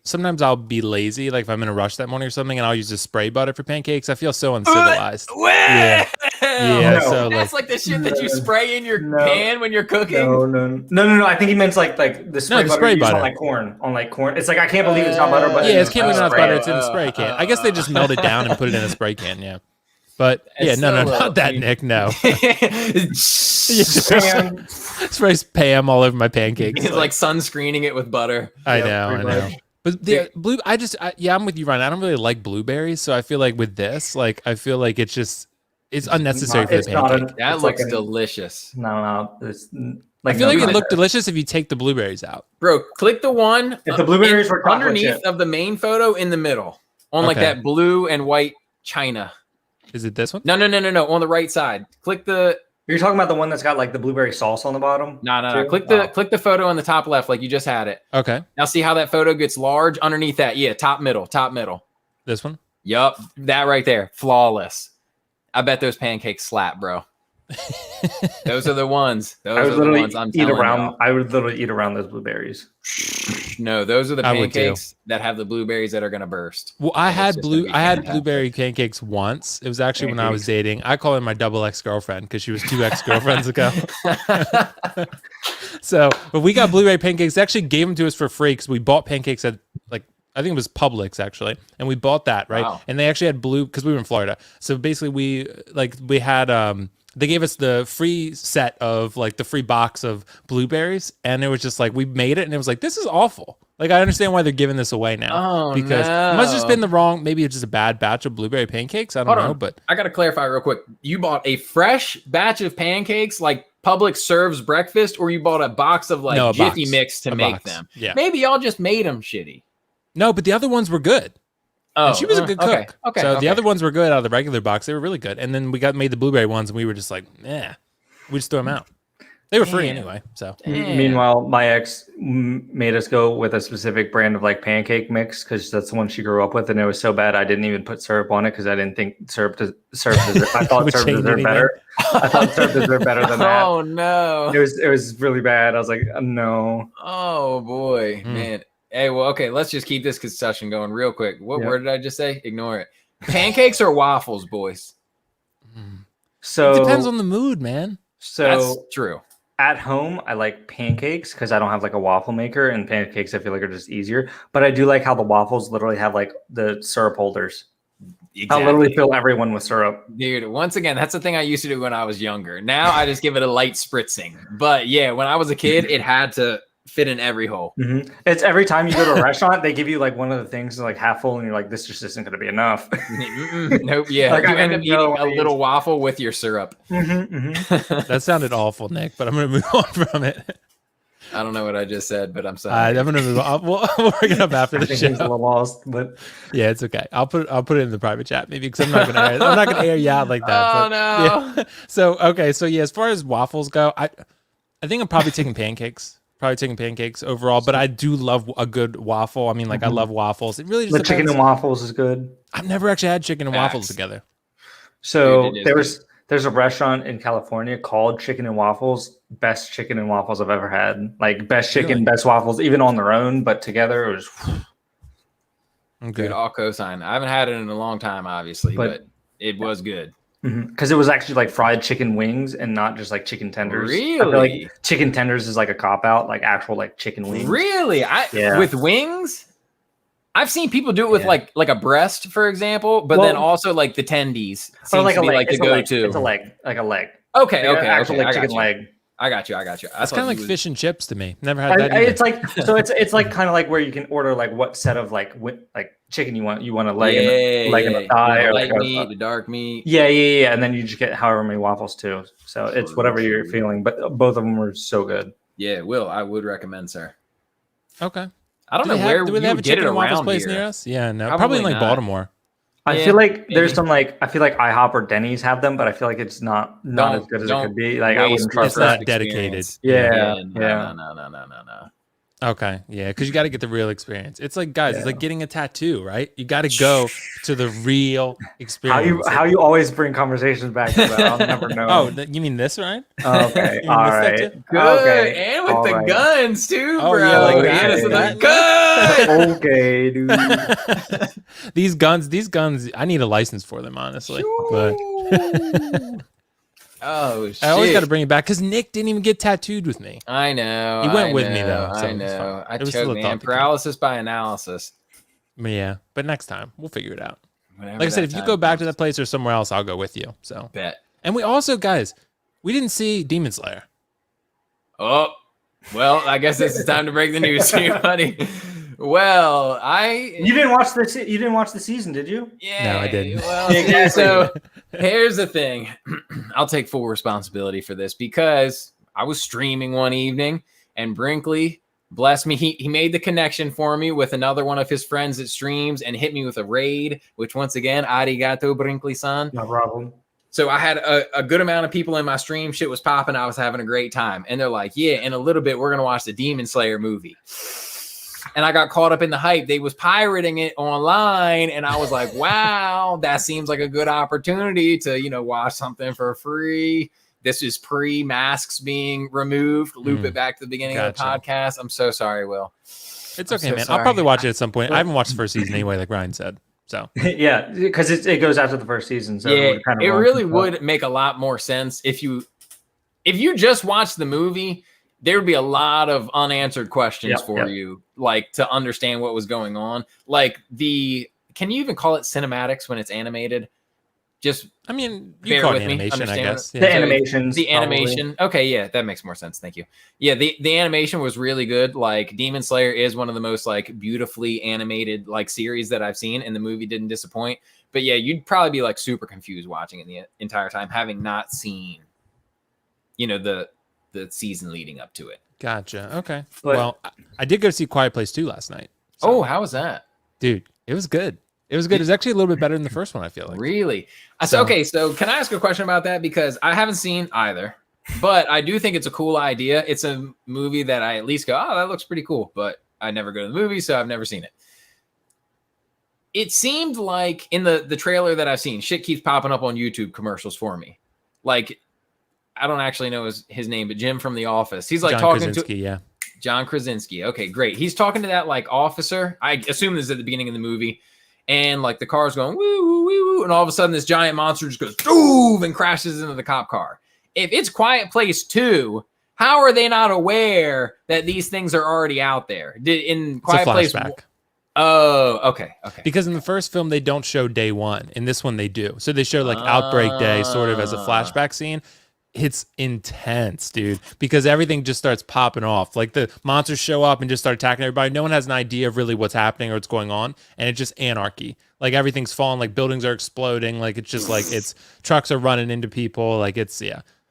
sometimes I'll be lazy, like if I'm in a rush that morning or something, and I'll use just spray butter for pancakes. I feel so uncivilized. Yeah. Yeah, so that's like the shit that you spray in your pan when you're cooking. No. I think he meant like the spray butter spray butter. on like corn. It's like I can't believe it's not butter, but yeah, it's can't believe it's not butter. It's in a Oh, spray can. I guess they just melt it down and put it in a spray can. Yeah, but yeah, no, not that, Nick. No, spray Pam all over my pancakes. It's like sunscreening it with butter. I know. But I'm with you, Ryan. I don't really like blueberries, so I feel like with this, like I feel like it's unnecessary for the pancake. That looks delicious. No, it's I feel like it looked delicious if you take the blueberries out. Bro, click the one if the blueberries were underneath of the main photo in the middle on like that blue and white china. Is it this one? No. On the right side. Click the. You're talking about the one that's got like the blueberry sauce on the bottom? No. Click the photo on the top left, like you just had it. Okay. Now see how that photo gets large underneath that? Yeah, top middle. This one? Yup, that right there, flawless. I bet those pancakes slap, bro. Those are the ones. Those are the ones I'm telling you. I would literally eat around those blueberries. No, those are the pancakes that have the blueberries that are gonna burst. Well, I had blueberry pancakes once. It was actually when I was dating. I call her my double ex-girlfriend because she was 2 ex-girlfriends ago. So, but we got blueberry pancakes. They actually gave them to us for free because we bought pancakes at I think it was Publix actually, and we bought that right. And they actually had because we were in Florida. So basically, we had they gave us the free set of like the free box of blueberries, and it was just like we made it, and it was like this is awful. Like I understand why they're giving this away now because it must have just been maybe it's just a bad batch of blueberry pancakes. I don't know, but I gotta clarify real quick. You bought a fresh batch of pancakes like Publix serves breakfast, or you bought a box of like Jiffy Mix to make them? Yeah, maybe y'all just made them shitty. No, but the other ones were good. Oh, and she was a good cook. Okay. The other ones were good out of the regular box. They were really good. And then we made the blueberry ones, and we were just like, we just threw them out. They were free anyway. So meanwhile, my ex made us go with a specific brand of like pancake mix because that's the one she grew up with, and it was so bad I didn't even put syrup on it because I didn't think syrup dessert. I thought syrup dessert better. I thought syrup dessert better than that. Oh no! It was really bad. I was like, no. Oh boy, man. Hey, well, okay, let's just keep this discussion going real quick. What word did I just say? Ignore it. Pancakes or waffles, boys? So It depends on the mood, man. That's So true. at home, I like pancakes because I don't have like a waffle maker, and pancakes I feel like are just easier. But I do like how the waffles literally have like the syrup holders. Exactly. I'll literally fill everyone with syrup. Dude, once again, that's the thing I used to do when I was younger. Now I just give it a light spritzing. But yeah, when I was a kid, it had to fit in every hole. Mm-hmm. It's every time you go to a restaurant, they give you like one of the things like half full, and you're like, this just isn't going to be enough. Nope. Yeah, Like, you I end up didn't know eating a these. little waffle with your syrup. That sounded awful, Nick, but I'm going to move on from it. I don't know what I just said, but I'm sorry. I'm going to move on. We'll bring it up after I the think he's a show. little lost, but Yeah, it's okay. I'll put it in the private chat maybe because I'm not going to air you out like that. Oh, but, no. Yeah. So okay, so yeah, as far as waffles go, I think I'm probably taking pancakes. Probably taking pancakes overall, but I do love a good waffle. I mean, like I love waffles. It really just the chicken depends. and waffles is good. I've never actually had chicken and waffles Facts. together. So Dude, it is there's a restaurant in California called Chicken and Waffles. Best chicken and waffles I've ever had. Like best chicken, Really? best waffles, even on their own, but together it was. Okay. Dude, I'll co-sign. I haven't had it in a long time, obviously, but it was good. Because it was actually like fried chicken wings and not just like chicken tenders. I feel Really? like chicken tenders is like a cop out, like actual like chicken wings. Really? Yeah. With wings? I've seen people do it with Yeah. like a breast, for example, but then also like the tendies Or seems like to a be leg. like the It's a leg. go-to. It's a leg, like a leg. Okay, Like, okay, actual okay. like I chicken got you. leg. I got you. I It's thought kind of like you was- fish and chips to me. Never had that either. It's like so. It's like kind of like where you can order like what set of like chicken you want. You want a leg and a thigh, The or light like meat, the dark meat. yeah, and then you just get however many waffles too. So it's whatever you're True. feeling, but both of them were so good. Yeah, Will, I would recommend, sir. Okay. I don't Do know they where have, do you they have a would get it chicken and waffles around place here. near us? Yeah, no. Probably Probably in like not. Baltimore. I Yeah, feel like there's maybe. some like I feel like IHOP or Denny's have them, but I feel like it's not as good as it Don't could be. Like I waste wouldn't your trust It's not that. first dedicated. experience. Yeah. No. Okay. Yeah, because you got to get the real experience. It's like, guys, it's Yeah. like getting a tattoo, right? You got to go to the real experience. How you always bring conversations back to that? I'll never know. Oh, you mean this, right? Okay, You all missed that right, too? Good. okay, And with all the right. guns too, Oh, bro. yeah, like that. Hit us with Okay. the gun. Okay, dude. These guns, I need a license for them, honestly. But Oh shit! I always got to bring it back because Nick didn't even get tattooed with me. I know. He went I with me, know, though, so I it was know. fine. I It was still choked, a man. thought that counted. Paralysis by analysis. But yeah, but next time we'll figure it out. Whenever Like I said, that if you time go back to comes. that place or somewhere else, I'll go with you. So, Bet. and we also, guys, we didn't see Demon Slayer. Oh, well, I guess this is time to break the news to you, buddy. Well, You didn't watch this. You didn't watch the season, did you? Yeah, No, I didn't. Well, see, so here's the thing. I'll take full responsibility for this because I was streaming one evening and Brinkley, bless me, he made the connection for me with another one of his friends that streams and hit me with a raid, which once again, arigato, Brinkley-san. No problem. So I had a good amount of people in my stream. Shit was popping. I was having a great time. And they're like, yeah, in a little bit, we're going to watch the Demon Slayer movie. And I got caught up in the hype. They was pirating it online. And I was like, wow, that seems like a good opportunity to, watch something for free. This is pre-masks being removed. Loop it back to the beginning of the Gotcha. podcast. I'm so sorry, Will. It's I'm okay, so man. sorry. I'll probably watch it at some point. I haven't watched the first season anyway, like Ryan said. So Yeah, because it goes after the first season. So Yeah, would kind of it ruin really some would make a lot more sense if you just watched the movie. There would be a lot of unanswered questions for you, like to understand what was going on. Like can you even call it cinematics when it's animated? Just I mean, you bear call it with me, animation, I understand guess. it. The Yeah. animations. the probably. animation. Okay, yeah, that makes more sense. Thank you. Yeah, the animation was really good. Like Demon Slayer is one of the most like beautifully animated like series that I've seen, and the movie didn't disappoint. But yeah, you'd probably be like super confused watching it the entire time, having not seen, the season leading up to it. Gotcha. Okay. But- well, I did go see Quiet Place 2 last night. So, Oh, how was that? dude, it was good. It was good. It was actually a little bit better than the first one, I feel like. Really? So- Okay, so can I ask a question about that? Because I haven't seen either, but I do think it's a cool idea. It's a movie that I at least go, oh, that looks pretty cool, but I never go to the movie, so I've never seen it. It seemed like in the trailer that I've seen, shit keeps popping up on YouTube commercials for me. Like, I don't actually know his name, but Jim from The Office. He's like John talking Krasinski, yeah. John Krasinski. Okay, great. He's talking to that like officer. I assume this is at the beginning of the movie. and like the car's going woo woo woo woo, and all of a sudden this giant monster just goes doof and crashes into the cop car. If it's Quiet Place 2, how are they not aware that these things are already out there? In Quiet Place, oh, okay. Because in the first film they don't show day one. In this one they do. So they show like outbreak day sort of as a flashback scene. It's intense, dude, because everything just starts popping off. Like the monsters show up and just start attacking everybody. No one has an idea of really what's happening or what's going on, and it's just anarchy. Like everything's falling, like buildings are exploding, like it's just like it's trucks are running into people. Like it's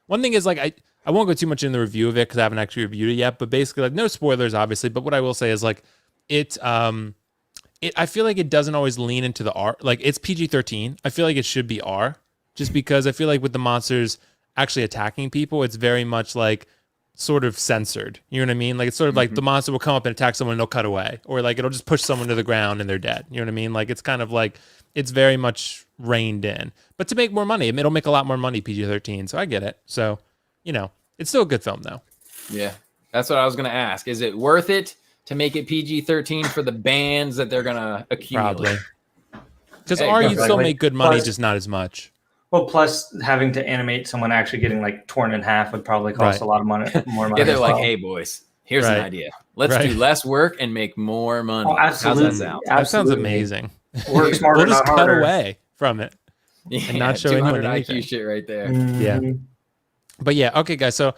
One thing is like I won't go too much in the review of it because I haven't actually reviewed it yet, but basically like no spoilers obviously. But what I will say is like I feel like it doesn't always lean into the R. Like it's PG-13. I feel like it should be R, just because I feel like with the monsters actually attacking people, it's very much like sort of censored. You know what I mean? Like it's sort of like the monster will come up and attack someone and they'll cut away, or like it'll just push someone to the ground and they're dead. You know what I mean? Like it's kind of like it's very much reined in, but to make more money, it'll make a lot more money PG-13. So I get it. So it's still a good film though. Yeah, that's what I was gonna ask. Is it worth it to make it PG-13 for the bands that they're gonna accumulate? Probably. Because R, you still make good money, just not as much. Well, plus having to animate someone actually getting like torn in half would probably cost a lot of money. More money. Yeah, they're like, hey boys, here's an idea. Let's do less work and make more money. Oh, absolutely. How's that sound? That sounds amazing. Work smarter, we'll just not cut harder. away from it and not show anyone 200 anything. IQ shit right there. Yeah. But yeah, okay, guys. So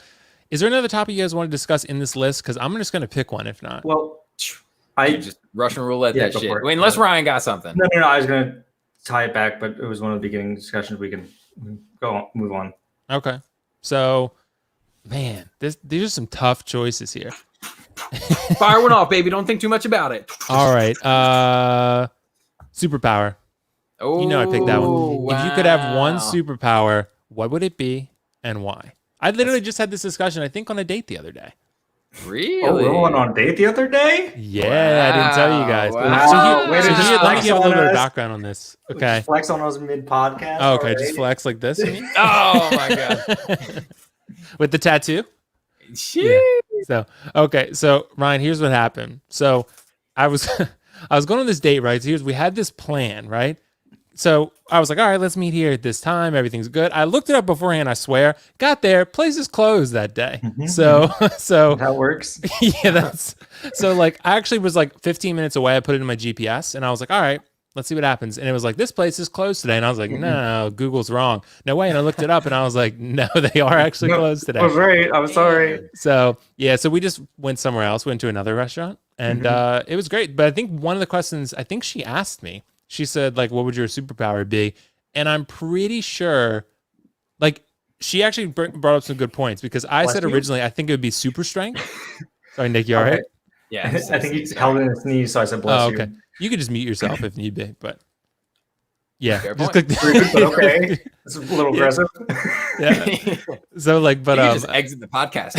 is there another topic you guys want to discuss in this list? Because I'm just going to pick one if not. Well, You just Russian roulette that go shit. for it. I mean, unless Ryan got something. No. I was gonna tie it back, but it was one of the beginning discussions. We can move on. Okay. So, man, these are some tough choices here. Fire one off, baby. Don't think too much about it. All right. Superpower. Oh, You know I picked that one. wow. If you could have one superpower, what would it be and why? I literally just had this discussion, I think, on a date the other day. Really? Oh, we went on a date the other day? Yeah, I didn't tell you guys. Wow. So Way to here, just let me flex give a little on bit of us. background on this. Okay. Flex on us mid-podcast. Oh, okay, already? just flex like this, you mean? Oh my god. With the tattoo? Shit. So, okay. So, Ryan, here's what happened. So, I was going on this date, right? So, we had this plan, right? So, I was like, all right, let's meet here at this time. Everything's good. I looked it up beforehand, I swear. Got there, place is closed that day. So That works. yeah, so like I actually was like 15 minutes away. I put it in my GPS and I was like, all right, let's see what happens. And it was like, this place is closed today. And I was like, no, Google's wrong. No way. And I looked it up and I was like, no, they are actually closed today. I was right. I'm sorry. So yeah, so we just went somewhere else, went to another restaurant, and it was great. But I think one of the questions, I think she asked me, she said like, what would your superpower be? And I'm pretty sure, like, she actually brought up some good points because I said originally, I think it would be super strength. Sorry, Nick, you all right? Yeah. I think he held in his sneeze, so I said bless Okay. You could just mute yourself if need be, but yeah. Fair Just point. click you. Rude, but okay. It's a little aggressive. yeah. So like, but You can just exit the podcast.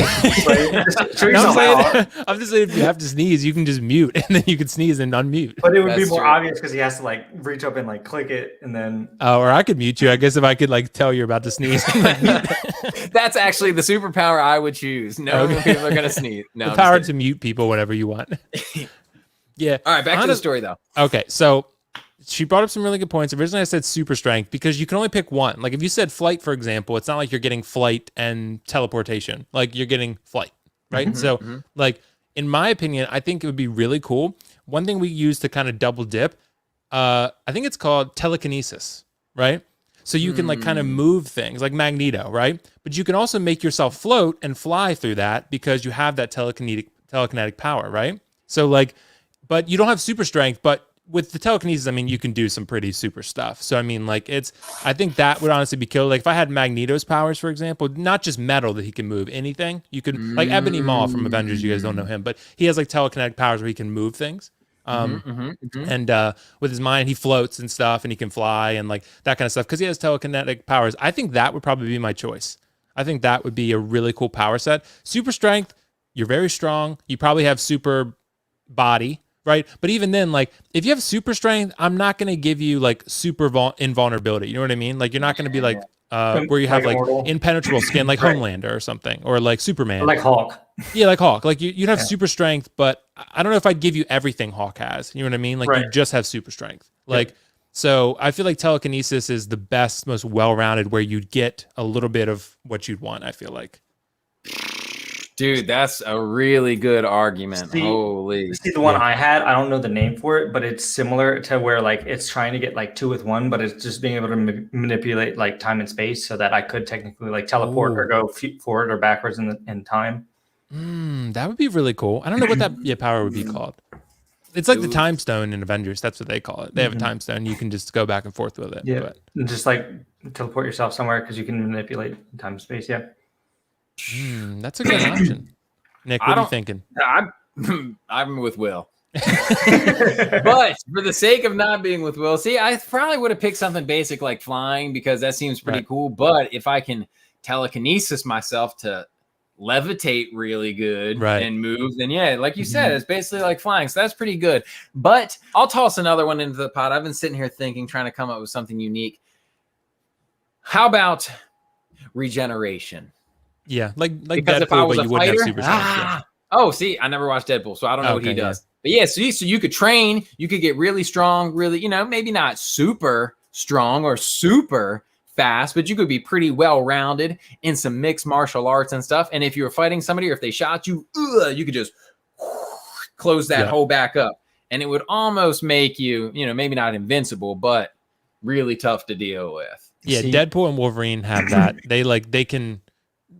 Show no, yourself out. I'm just saying if you have to sneeze, you can just mute and then you can sneeze and unmute. But it would be That's more true. obvious because he has to like reach up and like click it and then. Or I could mute you. I guess if I could like tell you're about to sneeze. That's actually the superpower I would choose. No people are gonna sneeze. No, The I'm power just to mute people whenever you want. Yeah. All right, back to the story though. Okay, so she brought up some really good points. Originally, I said super strength because you can only pick one. Like if you said flight, for example, it's not like you're getting flight and teleportation. Like you're getting flight, right? So, like in my opinion, I think it would be really cool. One thing we use to kind of double dip, I think it's called telekinesis, right? So you can like kind of move things like Magneto, right? But you can also make yourself float and fly through that because you have that telekinetic power, right? So like, but you don't have super strength, but with the telekinesis, I mean, you can do some pretty super stuff. So, I mean, like, I think that would honestly be killer. Like, if I had Magneto's powers, for example, not just metal that he can move, anything, you could, like Ebony Maw from Avengers, you guys don't know him, but he has, like, telekinetic powers where he can move things. And with his mind, he floats and stuff, and he can fly and, like, that kind of stuff, because he has telekinetic powers. I think that would probably be my choice. I think that would be a really cool power set. Super strength, you're very strong. You probably have super body, right? But even then, like, if you have super strength, I'm not going to give you like super invulnerability. You know what I mean? Like, you're not going to be like where you have like impenetrable skin, like Homelander or something, or like Superman, Or like Hulk. Yeah, like Hawk. Like you'd have super strength, but I don't know if I'd give you everything Hawk has. You know what I mean? Like you just have super strength. Like, so I feel like telekinesis is the best, most well-rounded, where you'd get a little bit of what you'd want. I feel like. Dude, that's a really good argument. Holy. See the one I had, I don't know the name for it, but it's similar to where like it's trying to get like 2 with 1, but it's just being able to manipulate like time and space so that I could technically like teleport or go forward or backwards in time. That would be really cool. I don't know what that power would be called. It's like the time stone in Avengers. That's what they call it. They have a time stone. You can just go back and forth with it. Yeah, but. And just like teleport yourself somewhere because you can manipulate time and space. Yeah. That's a good option. Nick, what are you thinking? I'm with Will. But for the sake of not being with Will, see, I probably would have picked something basic like flying because that seems pretty cool. But if I can telekinesis myself to levitate really good and move, then yeah, like you said, it's basically like flying. So that's pretty good. But I'll toss another one into the pot. I've been sitting here thinking, trying to come up with something unique. How about regeneration? Yeah, like because Deadpool, if I was but a you wouldn't fighter, have super strength. Oh, see, I never watched Deadpool, so I don't know what he does. But yeah, so you could train, you could get really strong, really, maybe not super strong or super fast, but you could be pretty well-rounded in some mixed martial arts and stuff. And if you were fighting somebody or if they shot you, you could just close that hole back up. And it would almost make you, maybe not invincible, but really tough to deal with. Yeah, Deadpool and Wolverine have that. They can...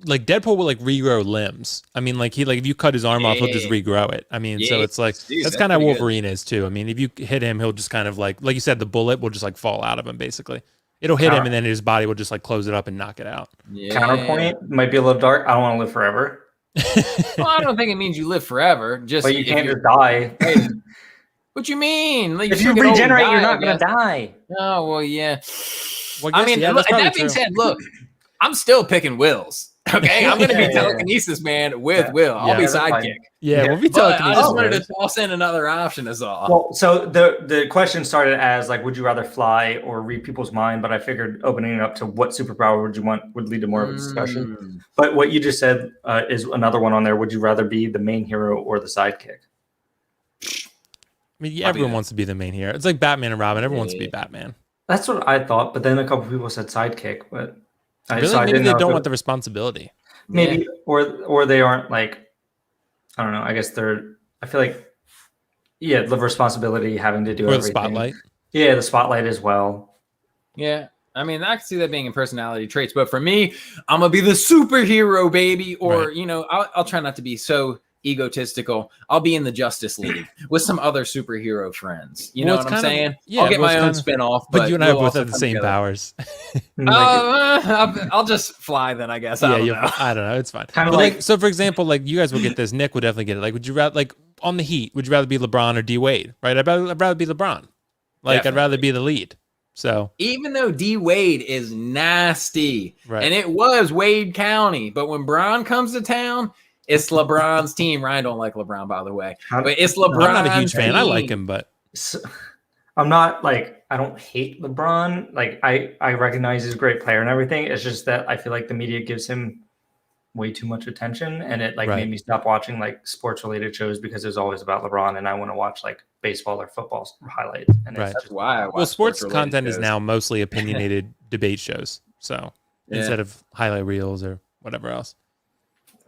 Like Deadpool will like regrow limbs. I mean, like if you cut his arm off, he'll just regrow it. I mean, so it's like that's kind of Wolverine is too. I mean, if you hit him, he'll just kind of like you said, the bullet will just like fall out of him. Basically, it'll hit him, and then his body will just like close it up and knock it out. Counterpoint might be a little dark. I don't want to live forever. Well, I don't think it means you live forever. But you can't just die. What you mean? Like, if you regenerate, you're not gonna die. Oh well, yeah. Well, I mean, look, that being said, look, I'm still picking Wills. Okay, I'm going to be telekinesis man with Will. I'll be sidekick. Yeah, we'll be telekinesis. I just wanted to toss in another option as all. Well, so the question started as like, would you rather fly or read people's mind? But I figured opening it up to what superpower would you want would lead to more of a discussion. But what you just said is another one on there. Would you rather be the main hero or the sidekick? I mean, everyone wants to be the main hero. It's like Batman and Robin. Everyone wants to be Batman. That's what I thought. But then a couple people said sidekick, but. Maybe they don't want the responsibility. Maybe, or they aren't like, I don't know. I guess I feel like, the responsibility having to do everything. The spotlight. Yeah, the spotlight as well. Yeah, I mean, I can see that being in personality traits, but for me, I'm gonna be the superhero, baby. Or I'll try not to be so egotistical. I'll be in the Justice League with some other superhero friends. You know what I'm saying? I'll get my own spin-off. But you and I both have the same powers. I'll just fly then, I guess. I don't know. It's fine. Kind of like, so for example, like you guys will get this. Nick would definitely get it. Like, would you rather, like on the Heat, would you rather be LeBron or D Wade? Right? I'd rather be LeBron. Like, definitely. I'd rather be the lead. So even though D Wade is nasty, and it was Wade County, but when Bron comes to town, it's LeBron's team. Ryan don't like LeBron, by the way, but it's LeBron. I'm not a huge fan. I like him, but I'm not like, I don't hate LeBron. Like I recognize he's a great player and everything. It's just that I feel like the media gives him way too much attention, and it like made me stop watching like sports related shows because it was always about LeBron, and I want to watch like baseball or football highlights. And that's why I watch sports content shows. Is now mostly opinionated debate shows. So instead of highlight reels or whatever else.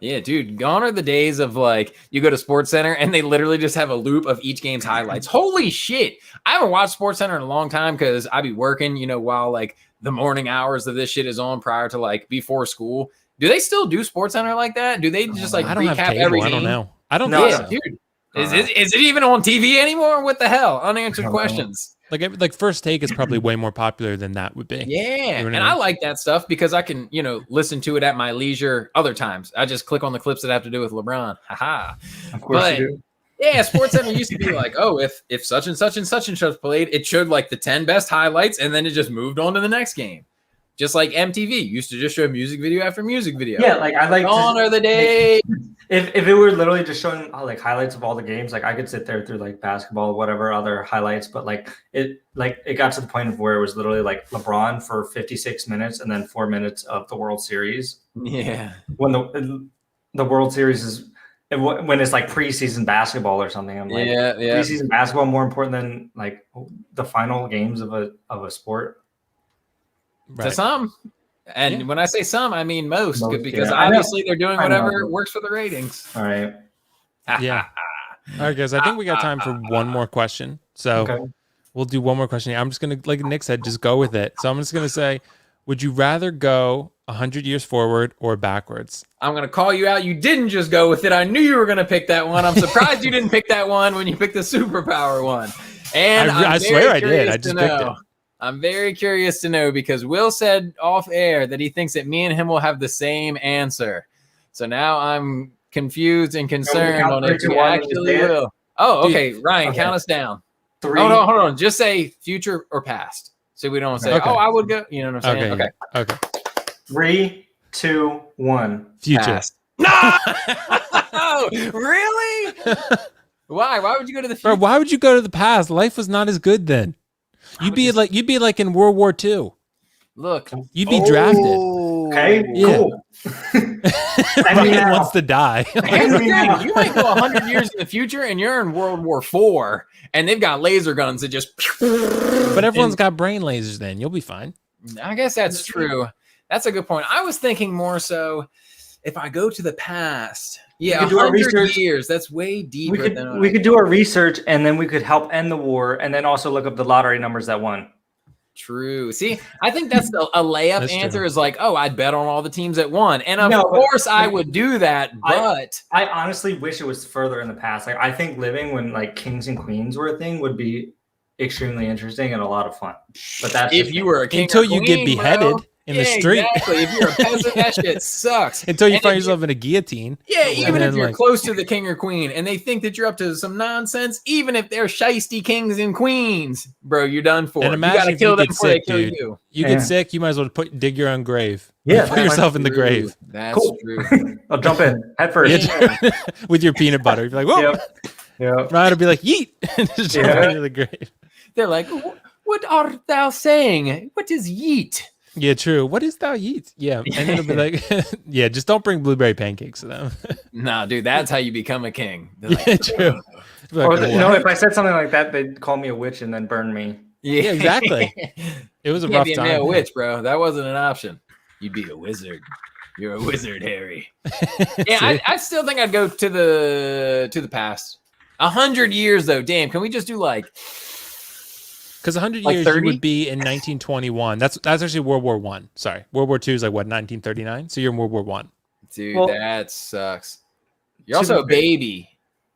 Yeah, dude, gone are the days of like you go to Sports Center and they literally just have a loop of each game's highlights. Holy shit. I haven't watched Sports Center in a long time because I be working, while like the morning hours of this shit is on prior to like before school. Do they still do Sports Center like that? Do they just like recap every game? I don't know. I don't know. Yeah, dude. Is it even on TV anymore? What the hell? Unanswered questions. Like First Take is probably way more popular than that would be. Yeah, and I like that stuff because I can, listen to it at my leisure other times. I just click on the clips that have to do with LeBron. Haha. Of course you do. Yeah, Sports Center used to be like, oh, if such and such and such and such played, it showed like the 10 best highlights, and then it just moved on to the next game. Just like MTV used to just show music video after music video. Yeah, like I like gone are the days. If it were literally just showing like highlights of all the games, like I could sit there through like basketball, whatever other highlights, but it got to the point of where it was literally like LeBron for 56 minutes and then 4 minutes of the World Series. Yeah. When the World Series is when it's like preseason basketball or something. I'm like, preseason basketball more important than like the final games of a sport. Right. To some, and when I say some, I mean most because yeah. obviously they're doing whatever works for the ratings. All right. Yeah. All right, guys. I think we got time for one more question. So we'll do one more question. I'm just gonna, like Nick said, just go with it. So I'm just gonna say, would you rather go 100 years forward or backwards? I'm going to call you out. You didn't just go with it. I knew you were going to pick that one. I'm surprised you didn't pick that one when you picked the superpower one. And I swear I did. I just picked it. I'm very curious to know because Will said off air that he thinks that me and him will have the same answer. So now I'm confused and concerned on if we actually will. Oh, okay. Ryan, count us down. 3. Hold on. Just say future or past. So we don't say, I would go. You know what I'm saying? Okay. 3, 2, 1. Future. Past. No! Really? Why? Why would you go to the future? Bro, why would you go to the past? Life was not as good then. You'd be like in World War II. Look, you'd be drafted. Okay, cool. Ryan wants to die. Here's the thing: you might go 100 years in the future, and you're in World War IV, and they've got laser guns that just. But everyone's got brain lasers. Then you'll be fine. I guess that's true. That's a good point. I was thinking more so if I go to the past. Yeah, 100 years. That's way deeper. We could do our research, and then we could help end the war, and then also look up the lottery numbers that won. True. See, I think that's a layup answer is like, oh, I'd bet on all the teams that won. And of course I would do that, but I honestly wish it was further in the past. Like I think living when like kings and queens were a thing would be extremely interesting and a lot of fun. But that's if you were a king until or queen, you get beheaded in the street. Exactly. If you're a peasant, that shit sucks. Until you find yourself in a guillotine. Yeah, even if you're close to the king or queen and they think that you're up to some nonsense, even if they're shiesty kings and queens, bro, you're done for. And imagine you gotta kill them before they kill you. You get sick, you might as well dig your own grave. Yeah, put yourself in the grave. That's true. I'll jump in head first with your peanut butter. You'd be like, whoa. Yeah. Ryan would be like, yeet, and just jump into the grave. They're like, what art thou saying? What is yeet? Yeah, true. What is thou yeet? Yeah. And then it'll be like, yeah, just don't bring blueberry pancakes to them. Nah, dude, that's how you become a king. Like, yeah, true. Like, if I said something like that, they'd call me a witch and then burn me. Yeah, exactly. It was a rough time. You can't be a male witch, bro. That wasn't an option. You'd be a wizard. You're a wizard, Harry. Yeah, I still think I'd go to the past. 100 years, though. Damn, can we just do like... Because 100 years 30? You would be in 1921. That's actually World War I. Sorry. World War II is like, what, 1939? So you're in World War I. Dude, that sucks. You're also a baby,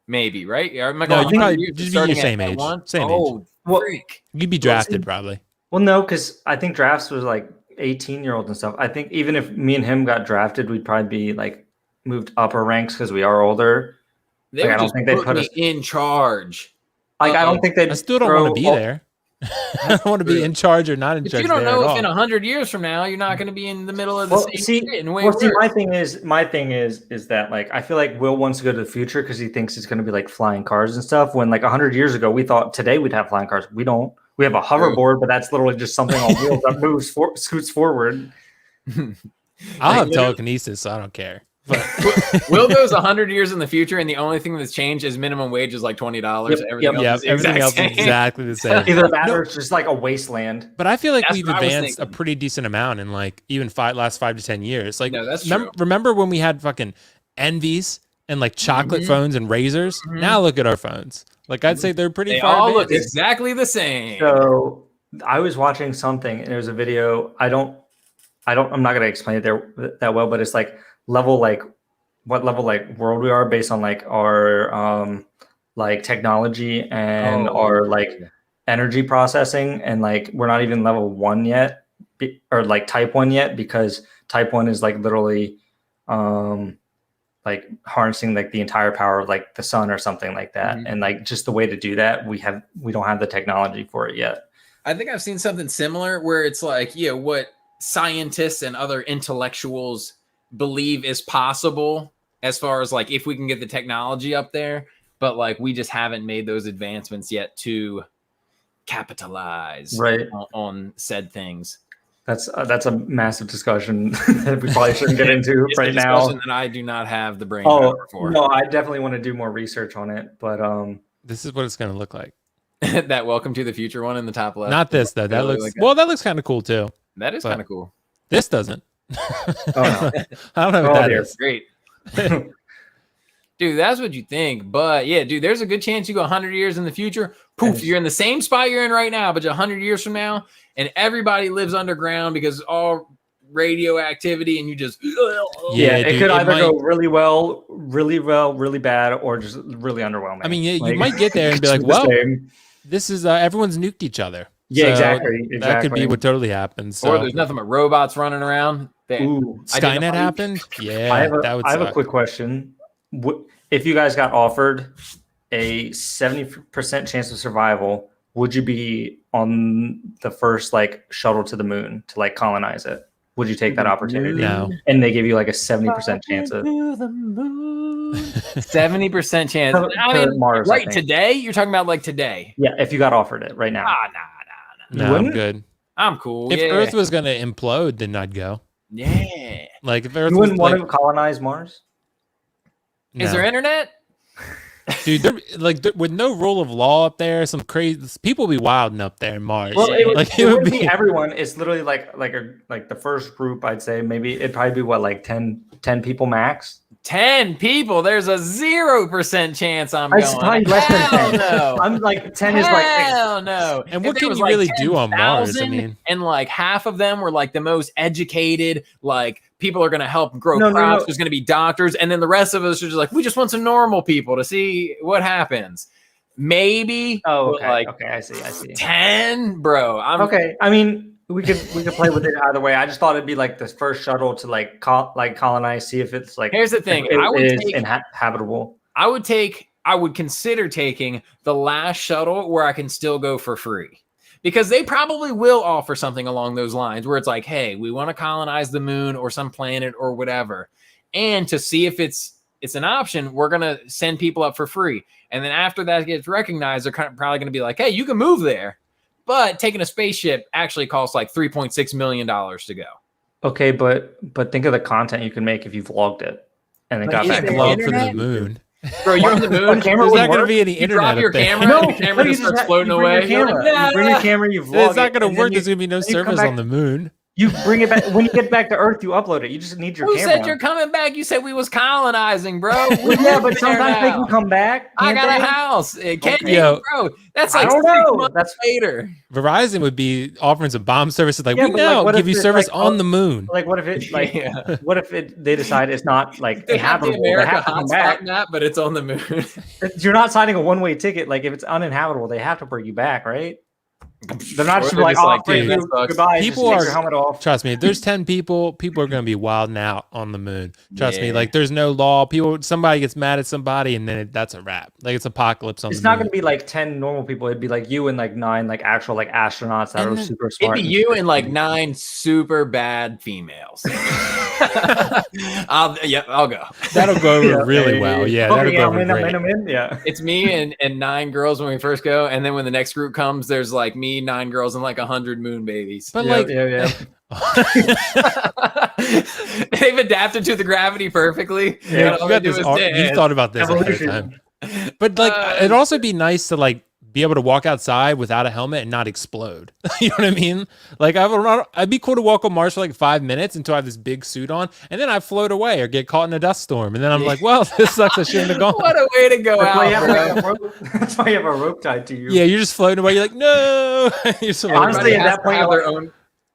maybe, right? No, you probably just be your same age. Same age. Freak. You'd be drafted, probably. Well, no, because I think drafts was like 18-year-olds and stuff. I think even if me and him got drafted, we'd probably be like moved upper ranks because we are older. They I don't think they put us in charge. Like, I don't think they. I still don't want to be there. I don't want to be in charge or not in charge. You don't know if in 100 years from now you're not going to be in the middle of the same shit. My thing is that like I feel like Will wants to go to the future because he thinks it's going to be like flying cars and stuff. When like 100 years ago we thought today we'd have flying cars. We don't. We have a hoverboard, but that's literally just something on wheels that scoots forward. I'll have telekinesis, so I don't care. But Will goes 100 years in the future, and the only thing that's changed is minimum wage is like $20. Everything else is exactly the same. Either that or it's just like a wasteland. But I feel like we've advanced a pretty decent amount in like even last 5 to 10 years. Like, no, that's true. Remember when we had fucking Envies and like chocolate phones and razors? Now look at our phones. Like I'd say they're pretty. They all look exactly the same. So I was watching something, and there's a video. I'm not gonna explain it there that well, but it's like. What level world we are based on like our like technology and our like energy processing, and like we're not even level 1 yet or like type 1 yet, because type 1 is like literally like harnessing like the entire power of like the sun or something like that. And like just the way to do that, we don't have the technology for it yet. I think I've seen something similar where it's like, what scientists and other intellectuals believe is possible as far as like if we can get the technology up there, but like we just haven't made those advancements yet to capitalize on said things. That's a massive discussion that we probably shouldn't get into It's right a now. discussion that I do not have the brain Oh power for. no, I definitely want to do more research on it, but This is what it's going to look like. That Welcome to the Future one in the top left. Not this though. That Really looks like that looks kind of cool too. that is but- kind of cool. This doesn't. Oh, no. I don't know what Oh, that dear. is. Great. Dude, that's what you think. But yeah, dude, there's a good chance you go 100 years in the future. Poof, you're in the same spot you're in right now, but 100 years from now, and everybody lives underground because all radioactivity, and you just Yeah, it dude, could it either might- go really well, really bad, or just really underwhelming. I mean, yeah, Like, you might get there and be it's like, the well, same. this is everyone's nuked each other. Yeah, So exactly. That could be what totally happens. or So there's nothing but robots running around. Ooh, I did Skynet not- happened. Yeah, I have that would a suck. quick question. If you guys got offered a 70% chance of survival, would you be on the first like shuttle to the moon to like colonize it? Would you take that opportunity? No. And they give you like a 70% chance of 70% chance. To I mean, Mars, I right think. today? You're talking about like today? Yeah, if you got offered it right now. Nah. No, I'm wouldn't? good. I'm cool. If yeah. Earth was going to implode, then I'd go. yeah. Like if Earth You was wouldn't like, want to colonize Mars? Is there no. internet? Dude, with no rule of law up there, some crazy people be wilding up there in Mars. Well, it would, like it wouldn't be everyone. It's literally like the first group. I'd say maybe it'd probably be what, like 10 people max. 10 people. There's a 0% chance I'm I'd going. probably less than Hell 10. no. I'm like 10 is like Hell no. And If what there can was, you like, really do on Mars? I 10,000 mean, and like half of them were like the most educated, like people are going to help grow No, no, crops. no. There's going to be doctors. And then the rest of us are just like, we just want some normal people to see what happens. Maybe. oh but, okay like okay I see 10, bro. I'm okay. I mean we could play with it either way. I just thought it'd be like the first shuttle to like colonize, see if it's like Here's the thing. if it I would is take habitable. I would consider taking the last shuttle where I can still go for free, because they probably will offer something along those lines where it's like, hey, we want to colonize the moon or some planet or whatever. And to see if it's an option, we're going to send people up for free. And then after that gets recognized, they're probably going to be like, hey, you can move there. But taking a spaceship actually costs like $3.6 million to go. Okay, but think of the content you can make if you vlogged it and then But got is back there to love Love. for the internet? moon. Bro, you're on the moon. What camera There's would not going to work? be any You internet drop your up there. camera, No, and the camera you just starts have- floating you bring your away. You're camera. like, You bring your "Nah." camera, you vlog It's not it, going to and then work. There's going to be no you come service back- on the moon. You bring it back when you get back to Earth. You upload it. You just need your Who camera. said you're coming back? You said we was colonizing, bro. Well, yeah, but There sometimes they now. can come back. I can't got they? a house. Can Okay. you, Yo. bro? That's I like don't 6 know. months That's later. Verizon would be offering some bomb services like, Yeah, we but, like, now what give if you it's, service like, on the moon. like what if it like Yeah. what if they decide it's not like They have the inhabitable? They America have to come back. hotspot map, but it's on the moon. You're not signing a one-way ticket. Like if it's uninhabitable, they have to bring you back, right? They're not Or just they're like, just oh, like, thank dude, you, that sucks. goodbye. People Just take are- your helmet off. Trust me, if there's 10 people are going to be wilding out on the moon. Trust me, Yeah. like there's no law. Somebody gets mad at somebody and then that's a wrap. Like it's apocalypse on It's the not moon. going to be like 10 normal people. It'd be like you and like 9 like actual like astronauts that And are then super It'd smart. be you and like 9 super bad females. I'll go. That'll go over Yeah, really hey, well. Yeah, put that'll me go in, over I'm great. in, yeah. It's me and 9 girls when we first go, and then when the next group comes, there's like me, 9 girls, and like 100 moon babies. But Yeah, like, yeah. They've adapted to the gravity perfectly. Yeah, And all you they got do this. is You've dance. thought about this ahead of Evolution. time. But like, it'd also be nice to like be able to walk outside without a helmet and not explode. You know what I mean? Like I'd be cool to walk on Mars for like 5 minutes until I have this big suit on, and then I float away or get caught in a dust storm, and then I'm like, well, this sucks. I shouldn't have gone. What a way to go That's why, you out, have, bro. like, a rope. That's why you have a rope tied to you. Yeah, you're just floating away. You're like, no. You're just floating Honestly, away. at that point, have you're their like- own.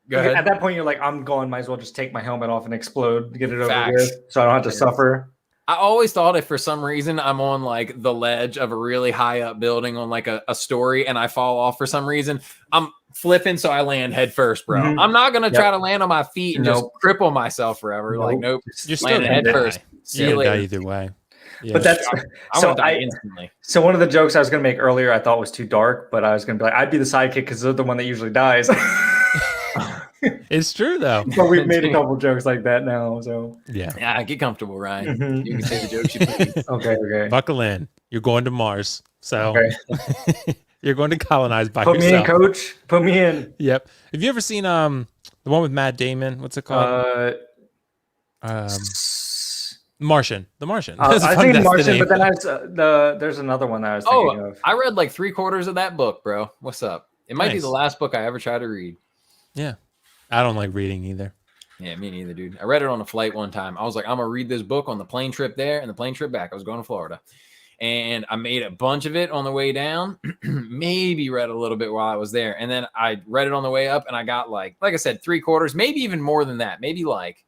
Go ahead. At that point, you're like, I'm going. Might as well just take my helmet off and explode, get it over Facts. with, so I don't have to suffer. I always thought if for some reason I'm on like the ledge of a really high up building on like a story and I fall off for some reason, I'm flipping so I land head first, bro. Mhm. I'm not gonna Yep. try to land on my feet and just Nope. cripple myself forever. Like, nope. You're still Landing gonna head die. first. See You're you gonna die later. either way. Yeah. But that's I so. want to die instantly. So one of the jokes I was going to make earlier, I thought was too dark, but I was going to be like, I'd be the sidekick because they're the one that usually dies. it's true though. But we've made a couple jokes like that now. So Yeah. Yeah, get comfortable, Ryan. Mhm. You can say the jokes you please. okay. Buckle in. You're going to Mars. So Okay. you're going to colonize by Put me in, yourself. coach. Put me in. Yep. Have you ever seen the The one with Matt Damon. What's it called? Martian. The Martian. I think Martian, but then there's another one that I was thinking of. I read like 3/4 of that book, bro. What's up? It might be the last book I ever try to read. Yeah. I don't like reading either. Yeah, me neither, dude. I read it on a flight one time. I was like, I'm going to read this book on the plane trip there and the plane trip back. I was going to Florida. And I made a bunch of it on the way down. Maybe read a little bit while I was there. And then I read it on the way up and I got like I said, 3/4, maybe even more than that. Maybe like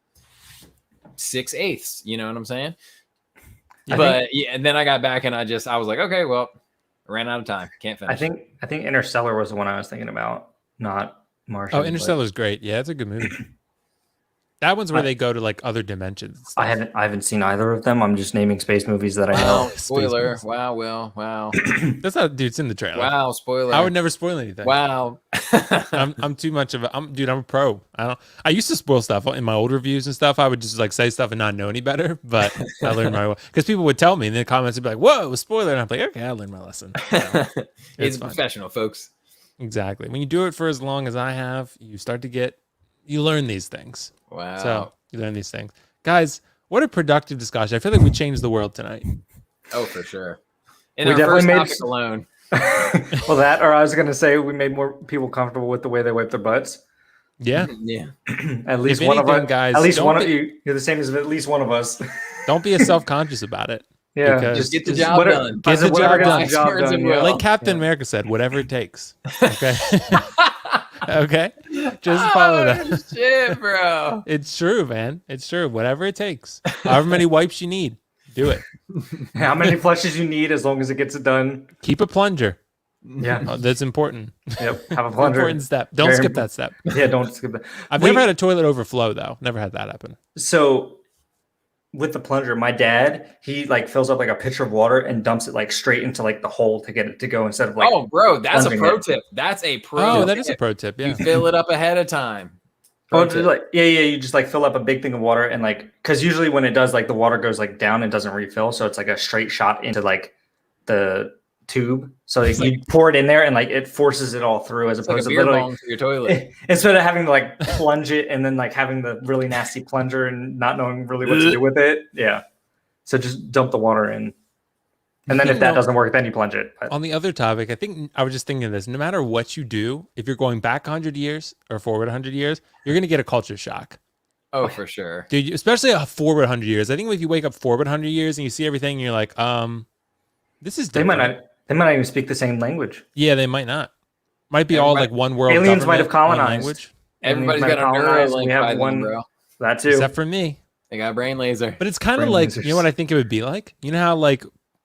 6/8. You know what I'm saying? And then I got back and I was like, okay, well, I ran out of time. Can't finish. I think Interstellar was the one I was thinking about, not Martian. Oh, Interstellar's great. Yeah, it's a good movie. That one's where they go to like other dimensions. I haven't seen either of them. I'm just naming space movies that I know. Spoiler. Wow. That's not, dude, it's in the trailer. Wow, spoiler. I would never spoil anything. Wow. I'm too much of I'm a pro. I used to spoil stuff in my old reviews and stuff. I would just like say stuff and not know any better, but I learned my way. Because people would tell me in the comments, would be like, whoa, spoiler. And I'm like, okay, I learned my lesson. So, it's professional, folks. Exactly. When you do it for as long as I have, you learn these things. Wow. So you learn these things. Guys, what a productive discussion. I feel like we changed the world tonight. Oh, for sure. We definitely made alone. Well, that, or I was going to say we made more people comfortable with the way they wipe their butts. Yeah. Yeah. At least one of us, guys. At least one of you. You're the same as at least one of us. Don't be self-conscious about it. Yeah. Just get the job done. Get the job done. Yeah. Like Captain America said, whatever it takes. Okay. Okay. Just follow that. Shit, bro. It's true, man. It's true. Whatever it takes. However many wipes you need, do it. How many flushes you need, as long as it gets it done. Keep a plunger. Yeah. That's important. Yep. Have a plunger. Important step. Don't skip that step. Yeah, don't skip that. I've never had a toilet overflow though. Never had that happen. So with the plunger, my dad, he like fills up like a pitcher of water and dumps it like straight into like the hole to get it to go instead of like. Oh, bro, that's a pro tip. That's a pro. Oh, that is a pro tip. Yeah, you fill it up ahead of time. You just like fill up a big thing of water and like, because usually when it does, like the water goes like down and doesn't refill, so it's like a straight shot into like the tube. So you pour it in there and like it forces it all through, as opposed to literally your toilet. Instead of having to like plunge it and then like having the really nasty plunger and not knowing really what to do with it. Yeah. So just dump the water in. And then if that doesn't work, then you plunge it. But on the other topic, I think I was just thinking of this. No matter what you do, if you're going back 100 years or forward 100 years, you're going to get a culture shock. Oh, for sure. Dude, especially a forward 100 years. I think if you wake up forward 100 years and you see everything, and you're like, this is different. They might not even speak the same language. Yeah, they might not. Might be all like one world. Aliens might have colonized. Language. Everybody's got a Neuralink. We have one, bro. That too. Except for me. They got a brain laser. But it's kind of like, you know what I think it would be like? You know how like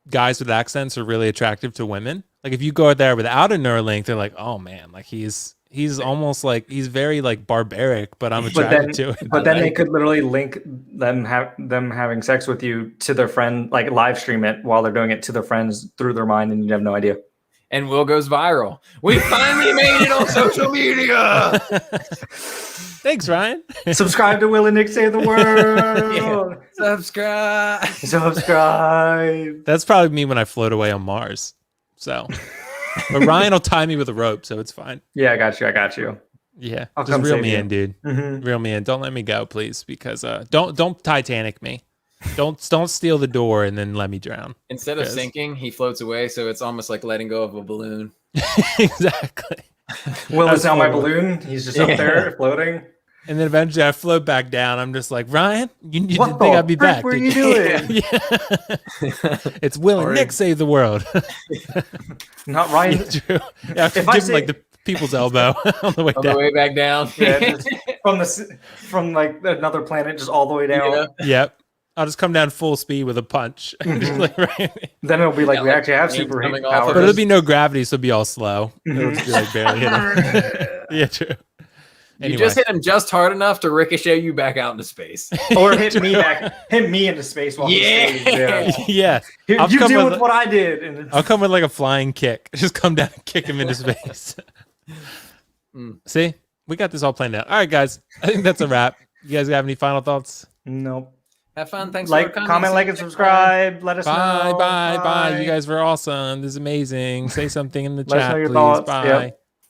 guys with accents are really attractive to women? Like if you go out there without a Neuralink, they're like, oh man, like he's almost like, he's very like barbaric, but I'm attracted to it. But then they could literally link them having sex with you to their friend, like live stream it while they're doing it to their friends through their mind, and you'd have no idea. And Will goes viral. We finally made it on social media. Thanks, Ryan. Subscribe to Will and Nick Save the World. Yeah. Subscribe. That's probably me when I float away on Mars. So, but Ryan will tie me with a rope, so it's fine. Yeah, I got you. Yeah, I'll just reel me you. in, dude. Mm-hmm. Reel me in. Don't let me go, please, because don't Titanic me. Don't steal the door and then let me drown. Instead of sinking, he floats away, so it's almost like letting go of a balloon. Exactly. Will is now my balloon. He's just up there floating. And then eventually I float back down. I'm just like, Ryan, you need to think I'll be back. What are you doing? Yeah. It's Will and Nick save the world. Not Ryan. Yeah, true. Yeah, give him like the people's elbow on the way down. On the way back down. Yeah, from like another planet, just all the way down. Yeah. Yep. I'll just come down full speed with a punch. Mm-hmm. Like, right? Then it'll be like we actually have super powers. But it'll be no gravity, so it'll be all slow. It'll just be like barely hit him. Yeah, true. Anyway. You just hit him just hard enough to ricochet you back out into space. Or hit me into space while yeah. You deal with what I did. And I'll come with like a flying kick. Just come down and kick him into space. See? We got this all planned out. All right, guys. I think that's a wrap. You guys have any final thoughts? Nope. Have fun. Thanks for comment, like, and subscribe. Let us know. Bye. You guys were awesome. This is amazing. Say something in the chat, us know your please. thoughts. Bye. Yep.